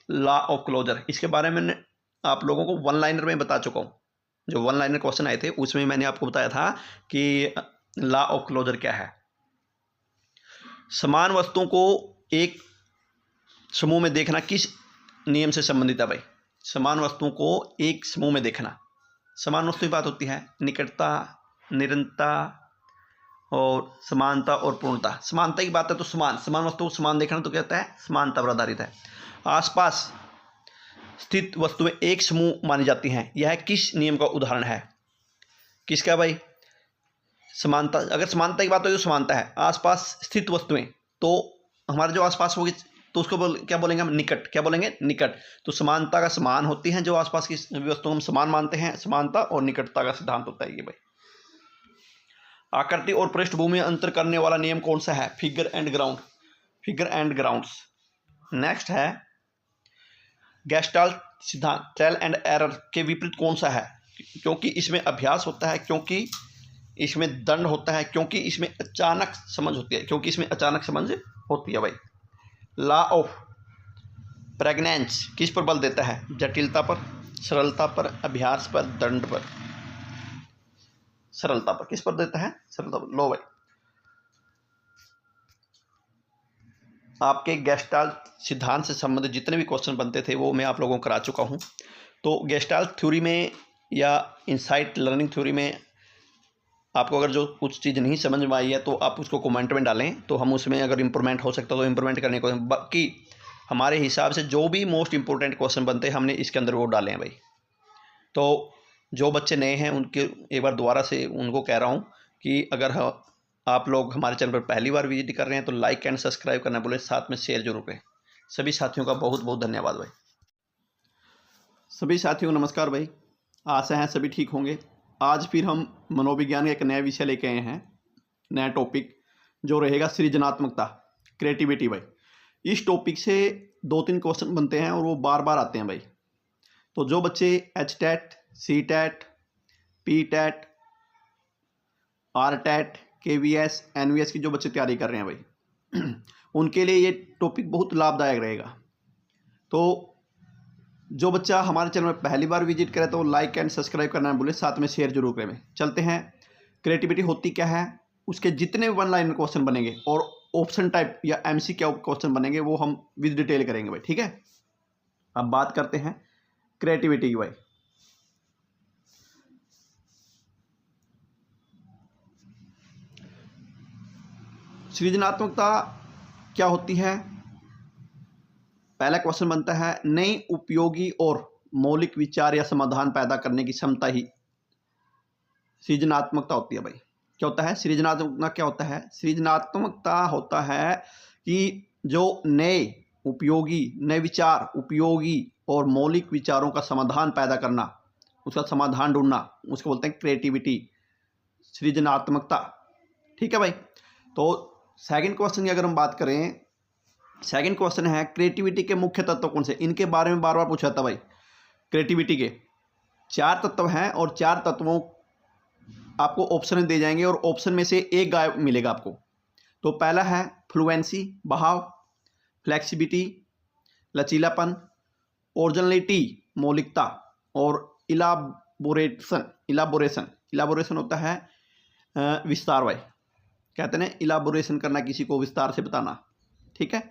Law of closure. इसके बारे में आप लोगों को वन लाइनर में बता चुका हूँ। जो वन लाइनर क्वेश्चन आए थे उसमें मैंने आपको बताया था कि लॉ ऑफ क्लोजर क्या है। समान वस्तुओं को एक समूह में देखना किस नियम से संबंधित है भाई? समान वस्तुओं को एक समूह में देखना, समान वस्तु की बात होती है, निकटता, निरंतरता और समानता और पूर्णता। समानता की बात है तो समान वस्तु को समान देखना तो क्या होता है? समानता पर आधारित है। आसपास स्थित वस्तुएं एक समूह मानी जाती हैं, यह किस नियम का उदाहरण है? किसका भाई? समानता। अगर समानता की बात हो तो समानता है। आसपास स्थित वस्तुएं, तो हमारे जो आसपास होगी तो उसको क्या बोलेंगे हम? निकट। क्या बोलेंगे? निकट। तो समानता का समान होती हैं जो आसपास की वस्तुओं हम समान मानते हैं, समानता और निकटता का सिद्धांत होता है ये भाई। आकृति और पृष्ठभूमि अंतर करने वाला नियम कौन सा है? Figure and ground. Figure and grounds. Next है गेस्टाल्ट सिद्धांत ट्रायल एंड एरर के विपरीत कौन सा है? क्योंकि इसमें अभ्यास होता है, क्योंकि इसमें दंड होता है, क्योंकि इसमें अचानक समझ होती है, क्योंकि इसमें अचानक समझ होती है भाई। लॉ ऑफ प्रेग्नेंस किस पर बल देता है? जटिलता पर, सरलता पर, अभ्यास पर, दंड पर। सरलता पर। किस पर देता है? सरलता पर। लो भाई, आपके गेस्टाल्ट सिद्धांत से संबंधित जितने भी क्वेश्चन बनते थे वो मैं आप लोगों को करा चुका हूँ। तो गेस्टाल्ट थ्योरी में या इनसाइट लर्निंग थ्योरी में आपको अगर जो कुछ चीज़ नहीं समझ में आई है तो आप उसको कमेंट में डालें, तो हम उसमें अगर इम्प्रूवमेंट हो सकता तो इम्प्रूवमेंट करने को। बाकी हमारे हिसाब से जो भी मोस्ट इंपॉर्टेंट क्वेश्चन बनते हैं हमने इसके अंदर वो डाले हैं भाई। तो जो बच्चे नए हैं उनके एक बार दोबारा से उनको कह रहा हूँ कि अगर आप लोग हमारे चैनल पर पहली बार विजिट कर रहे हैं तो लाइक एंड सब्सक्राइब करना बोले, साथ में शेयर जरूर करें। सभी साथियों का बहुत बहुत धन्यवाद भाई। सभी साथियों को नमस्कार भाई, आशा है सभी ठीक होंगे। आज फिर हम मनोविज्ञान का एक नया विषय लेके आए हैं, नया टॉपिक जो रहेगा सृजनात्मकता, क्रिएटिविटी भाई। इस टॉपिक से 2-3 क्वेश्चन बनते हैं और वो बार बार आते हैं भाई। तो जो बच्चे HTET, CTET, PTET, RTET, KVS, NVS की जो बच्चे तैयारी कर रहे हैं भाई उनके लिए ये टॉपिक बहुत लाभदायक रहेगा। तो जो बच्चा हमारे चैनल में पहली बार विजिट करे तो लाइक एंड सब्सक्राइब करना ना भूले, साथ में शेयर जरूर करें। चलते हैं, क्रिएटिविटी होती क्या है, उसके जितने वन लाइन क्वेश्चन बनेंगे और ऑप्शन टाइप या MCQ क्वेश्चन बनेंगे वो हम विद डिटेल करेंगे भाई, ठीक है। अब बात करते हैं क्रिएटिविटी की भाई। सृजनात्मकता क्या होती है? पहला क्वेश्चन बनता है, नई उपयोगी और मौलिक विचार या समाधान पैदा करने की क्षमता ही सृजनात्मकता होती है भाई। क्या होता है सृजनात्मकता? क्या होता है सृजनात्मकता? होता है कि जो नए विचार, उपयोगी और मौलिक विचारों का समाधान पैदा करना, उसका समाधान ढूंढना, उसको बोलते हैं क्रिएटिविटी, सृजनात्मकता, ठीक है भाई। तो सेकंड क्वेश्चन की अगर हम बात करें, सेकंड क्वेश्चन है क्रिएटिविटी के मुख्य तत्व कौन से? इनके बारे में बार बार पूछा था भाई। क्रिएटिविटी के 4 तत्व हैं और 4 तत्वों आपको ऑप्शन दे जाएंगे और ऑप्शन में से एक गायब मिलेगा आपको। तो पहला है फ्लुएंसी, बहाव, फ्लेक्सिबिलिटी, लचीलापन, ओरिजिनलिटी, मौलिकता, और इलाबोरेशन होता है विस्तार भाई। कहते हैं इलाबोरेशन करना, किसी को विस्तार से बताना, ठीक है।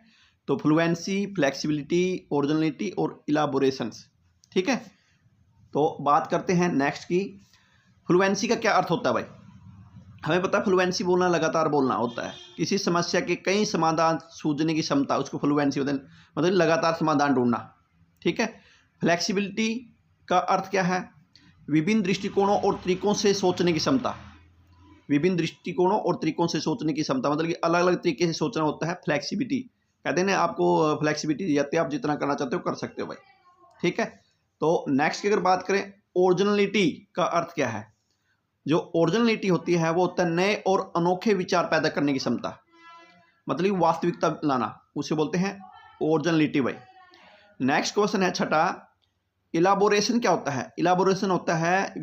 तो फ्लुएंसी, फ्लेक्सिबिलिटी, ओरिजिनलिटी और इलाबोरेशंस, ठीक है। तो बात करते हैं नेक्स्ट की, फ्लुएंसी का क्या अर्थ होता है भाई? हमें पता है फ्लुएंसी बोलना लगातार बोलना होता है। किसी समस्या के कई समाधान सूझने की क्षमता, उसको फ्लुएंसी होता है, मतलब लगातार समाधान ढूंढना, ठीक है। फ्लेक्सिबिलिटी का अर्थ क्या है? विभिन्न दृष्टिकोणों और तरीकों से सोचने की क्षमता, विभिन्न दृष्टिकोणों और तरीकों से सोचने की क्षमता, मतलब कि अलग अलग तरीके से सोचना होता है फ्लेक्सिबिलिटी। कहते हैं ना, आपको फ्लेक्सिबिलिटी दी जाती है, आप जितना करना चाहते हो कर सकते हो भाई, ठीक है। तो नेक्स्ट की अगर बात करें, ओरिजिनलिटी का अर्थ क्या है? जो ओरिजिनलिटी होती है वो होता है नए और अनोखे विचार पैदा करने की क्षमता, मतलब वास्तविकता लाना, उसे बोलते हैं ओरिजिनलिटी भाई। नेक्स्ट क्वेश्चन है छठा, इलाबोरेशन क्या होता है? इलाबोरेशन होता है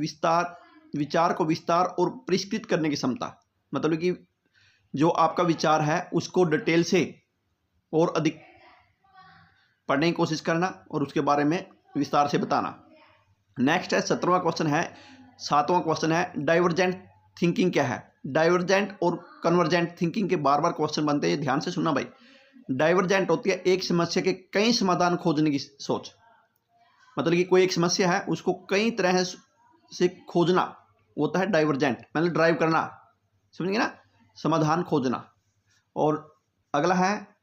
विचार को विस्तार और परिष्कृत करने की क्षमता, मतलब कि जो आपका विचार है उसको डिटेल से और अधिक पढ़ने की कोशिश करना और उसके बारे में विस्तार से बताना। नेक्स्ट है 7वां क्वेश्चन है, 7वां क्वेश्चन है डाइवर्जेंट थिंकिंग क्या है? डाइवर्जेंट और कन्वर्जेंट थिंकिंग के बार बार क्वेश्चन बनते हैं, ध्यान से सुनना भाई। डाइवर्जेंट होती है एक समस्या के कई समाधान खोजने की सोच, मतलब कि कोई एक समस्या है उसको कई तरह से खोजना होता है डाइवर्जेंट, मतलब ड्राइव करना, समझेंगे ना, समाधान खोजना। और अगला है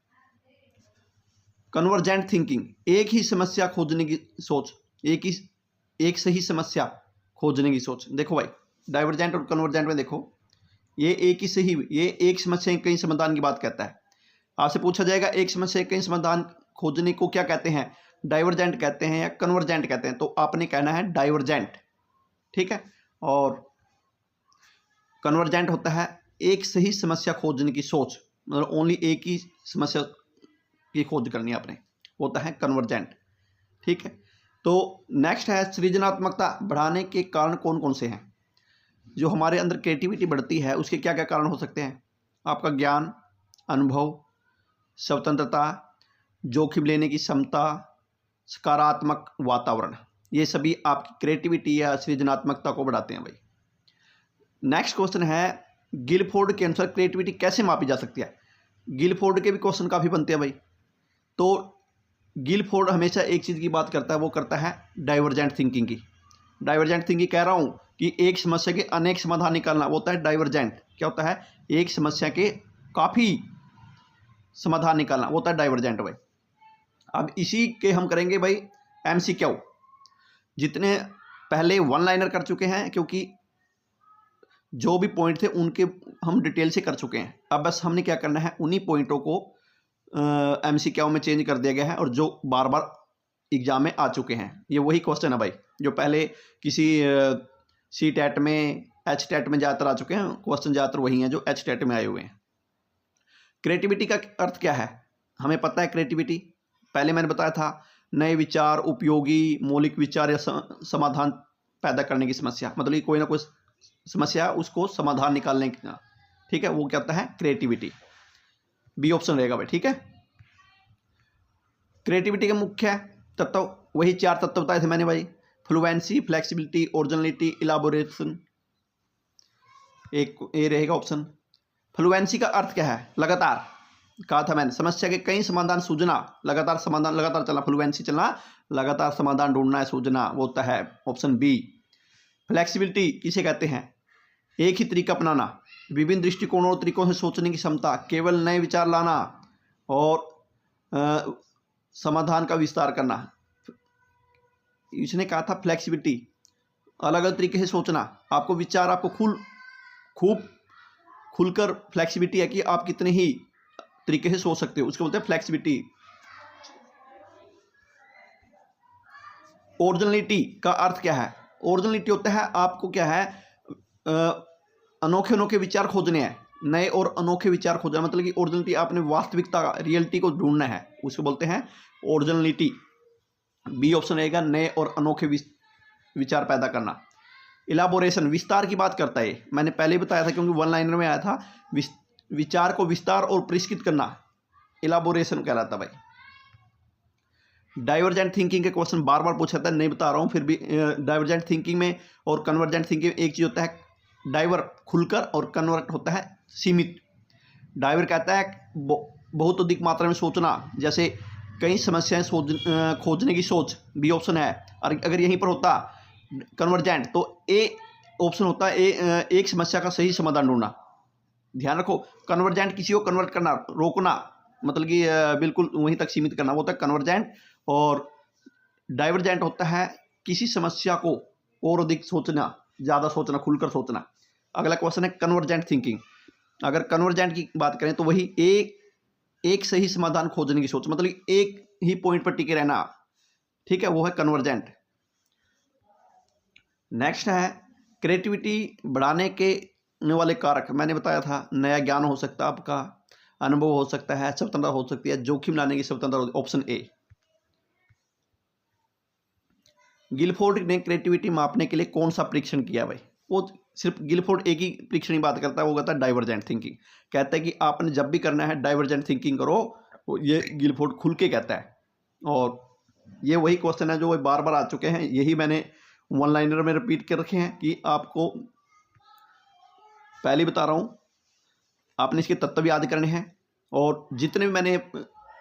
कन्वर्जेंट थिंकिंग, एक ही समस्या खोजने की सोच, एक सही समस्या खोजने की सोच। देखो भाई, डाइवर्जेंट और कन्वर्जेंट में देखो, ये एक समस्या कई समाधान की बात कहता है। आपसे पूछा जाएगा एक समस्या कई समाधान खोजने को क्या कहते हैं, डाइवर्जेंट कहते हैं या कन्वर्जेंट कहते हैं? तो आपने कहना है डाइवर्जेंट, ठीक है। और कन्वर्जेंट होता है एक सही समस्या खोजने की सोच, मतलब ओनली एक ही समस्या की खोज करनी है आपने, होता है कन्वर्जेंट, ठीक है। तो नेक्स्ट है सृजनात्मकता बढ़ाने के कारण कौन कौन से हैं? जो हमारे अंदर क्रिएटिविटी बढ़ती है उसके क्या क्या कारण हो सकते हैं? आपका ज्ञान, अनुभव, स्वतंत्रता, जोखिम लेने की क्षमता, सकारात्मक वातावरण, ये सभी आपकी क्रिएटिविटी या सृजनात्मकता को बढ़ाते हैं भाई। नेक्स्ट क्वेश्चन है, गिलफोर्ड के अनुसार क्रिएटिविटी कैसे मापी जा सकती है? गिलफोर्ड के भी क्वेश्चन काफ़ी बनते हैं भाई। तो गिलफोर्ड हमेशा एक चीज़ की बात करता है, वो करता है डाइवर्जेंट थिंकिंग की। डाइवर्जेंट थिंकिंग कह रहा हूँ कि एक समस्या के अनेक समाधान निकालना, वो होता है डाइवर्जेंट। क्या होता है? एक समस्या के काफ़ी समाधान निकालना, वो होता है डाइवर्जेंट भाई। अब इसी के हम करेंगे भाई MCQ, जितने पहले वन लाइनर कर चुके हैं, क्योंकि जो भी पॉइंट थे उनके हम डिटेल से कर चुके हैं। अब बस हमने क्या करना है, उन्हीं पॉइंटों को MCQ में चेंज कर दिया गया है, और जो बार बार एग्जाम में आ चुके हैं। ये वही क्वेश्चन है भाई जो पहले किसी सी टेट में, एच टेट में ज़्यादातर आ चुके हैं। क्वेश्चन ज़्यादातर वही हैं जो एच टेट में आए हुए हैं। क्रिएटिविटी का अर्थ क्या है, हमें पता है। क्रिएटिविटी पहले मैंने बताया था, नए विचार, उपयोगी मौलिक विचार या समाधान पैदा करने की समस्या, मतलब कि कोई ना कोई समस्या उसको समाधान निकालने का, ठीक है, वो क्या होता है, क्रिएटिविटी। बी ऑप्शन रहेगा भाई, ठीक है। क्रिएटिविटी के मुख्य तत्व वही 4 तत्व बताए थे मैंने भाई, फ्लुएंसी, फ्लेक्सिबिलिटी, ओरिजिनलिटी, इलाबोरेशन। एक ये रहेगा ऑप्शन। फ्लुएंसी का अर्थ क्या है, लगातार, कहा था मैंने, समस्या के कई समाधान सूझना, लगातार समाधान, लगातार चलना, फ्लुएंसी चलना, लगातार समाधान ढूंढना है, सूझना, वो होता है ऑप्शन बी। फ्लेक्सिबिलिटी किसे कहते हैं, एक ही तरीका अपनाना, विभिन्न दृष्टिकोणों और तरीकों से सोचने की क्षमता, केवल नए विचार लाना और समाधान का विस्तार करना। इसने कहा था फ्लेक्सिबिलिटी, अलग अलग तरीके से सोचना, आपको विचार, आपको खूब खुलकर फ्लेक्सिबिलिटी है कि आप कितने ही तरीके से सोच सकते हो, उसको बोलते हैं फ्लेक्सिबिलिटी। ओरिजिनलिटी का अर्थ क्या है, ओरिजिनलिटी होता है आपको क्या है, अनोखे अनोखे विचार खोजने हैं, नए और अनोखे विचार खोजना, मतलब कि ओरिजिनलिटी आपने वास्तविकता, रियलिटी को ढूंढना है, उसको बोलते हैं ओरिजिनलिटी। बी ऑप्शन रहेगा, नए और अनोखे विचार पैदा करना। इलाबोरेशन, विस्तार की बात करता है, मैंने पहले ही बताया था क्योंकि वन लाइनर में आया था, विचार को विस्तार और परिष्कृत करना इलाबोरेशन कहलाता भाई। डाइवर्जेंट थिंकिंग के क्वेश्चन बार बार पूछा था, नहीं बता रहा हूँ फिर भी। डाइवर्जेंट थिंकिंग में और कन्वर्जेंट थिंकिंग में एक चीज़ होता है डाइवर, खुलकर, और कन्वर्ट होता है सीमित। डाइवर कहता है बहुत अधिक मात्रा में सोचना, जैसे कई समस्याएं खोजने की सोच, बी ऑप्शन है। और अगर यहीं पर होता कन्वर्जेंट तो ए ऑप्शन होता है, एक समस्या का सही समाधान ढूंढना। ध्यान रखो, कन्वर्जेंट किसी को कन्वर्ट करना, रोकना, मतलब कि बिल्कुल वहीं तक सीमित करना, वो होता है कन्वर्जेंट। और डाइवर्जेंट होता है किसी समस्या को और अधिक सोचना, ज़्यादा सोचना, खुलकर सोचना। अगला क्वेश्चन है कन्वर्जेंट थिंकिंग। अगर कन्वर्जेंट की बात करें तो वही एक सही समाधान खोजने की सोच, मतलब कि एक ही पॉइंट पर टिके रहना, ठीक है, वो है कन्वर्जेंट। नेक्स्ट है क्रिएटिविटी बढ़ाने के वाले कारक, मैंने बताया था, नया ज्ञान हो सकता है, आपका अनुभव हो सकता है, स्वतंत्रता हो सकती है, जोखिम लाने की स्वतंत्रता, ऑप्शन ए। गिलफोर्ड ने क्रिएटिविटी मापने के लिए कौन सा परीक्षण किया भाई, वो सिर्फ गिलफोर्ड एक ही परीक्षण की बात करता है, वो कहता है डाइवर्जेंट थिंकिंग। कहता है कि आपने जब भी करना है डाइवर्जेंट थिंकिंग करो, ये गिलफोर्ड खुल के कहता है। और ये वही क्वेश्चन है जो बार बार आ चुके हैं, यही मैंने वन लाइनर में रिपीट कर रखे हैं कि आपको पहले बता रहा हूँ, आपने इसके तत्व भी याद करने हैं। और जितने भी मैंने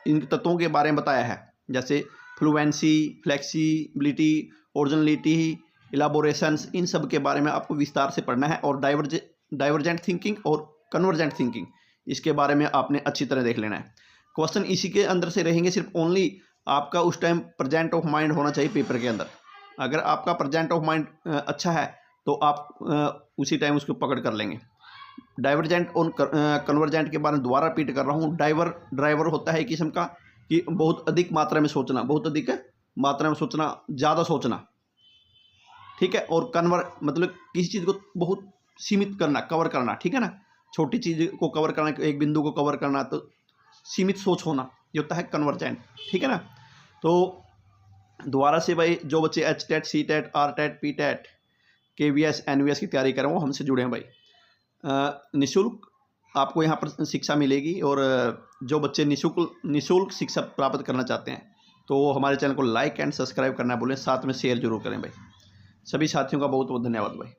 इन तत्वों के बारे में बताया है, जैसे फ्लुएंसी, फ्लेक्सिबिलिटी, ओरिजिनलिटी, इलाबोरेशंस, इन सब के बारे में आपको विस्तार से पढ़ना है। और डाइवर्जेंट थिंकिंग और कन्वर्जेंट थिंकिंग, इसके बारे में आपने अच्छी तरह देख लेना है। क्वेश्चन इसी के अंदर से रहेंगे, सिर्फ ओनली आपका उस टाइम प्रेजेंट ऑफ माइंड होना चाहिए पेपर के अंदर। अगर आपका प्रेजेंट ऑफ माइंड अच्छा है तो आप उसी टाइम उसको पकड़ कर लेंगे। डाइवर्जेंट और कन्वर्जेंट के बारे में दोबारा रिपीट कर रहा हूँ। ड्राइवर होता है एक किस्म का कि बहुत अधिक मात्रा में सोचना, बहुत अधिक मात्रा में सोचना, ज़्यादा सोचना, ठीक है। और मतलब किसी चीज़ को बहुत सीमित करना, कवर करना, ठीक है ना, छोटी चीज़ को कवर करना, एक बिंदु को कवर करना, तो सीमित सोच होना, ये होता है कन्वर्जेंट, ठीक है ना। तो दोबारा से भाई जो बच्चे H TET, C TET, R TET, P TET, KVS, NVS की तैयारी करें वो हमसे जुड़े हैं भाई। निःशुल्क आपको यहाँ पर शिक्षा मिलेगी। और जो बच्चे निःशुल्क शिक्षा प्राप्त करना चाहते हैं तो हमारे चैनल को लाइक एंड सब्सक्राइब करना भूलें, साथ में शेयर जरूर करें भाई। सभी साथियों का बहुत बहुत धन्यवाद भाई।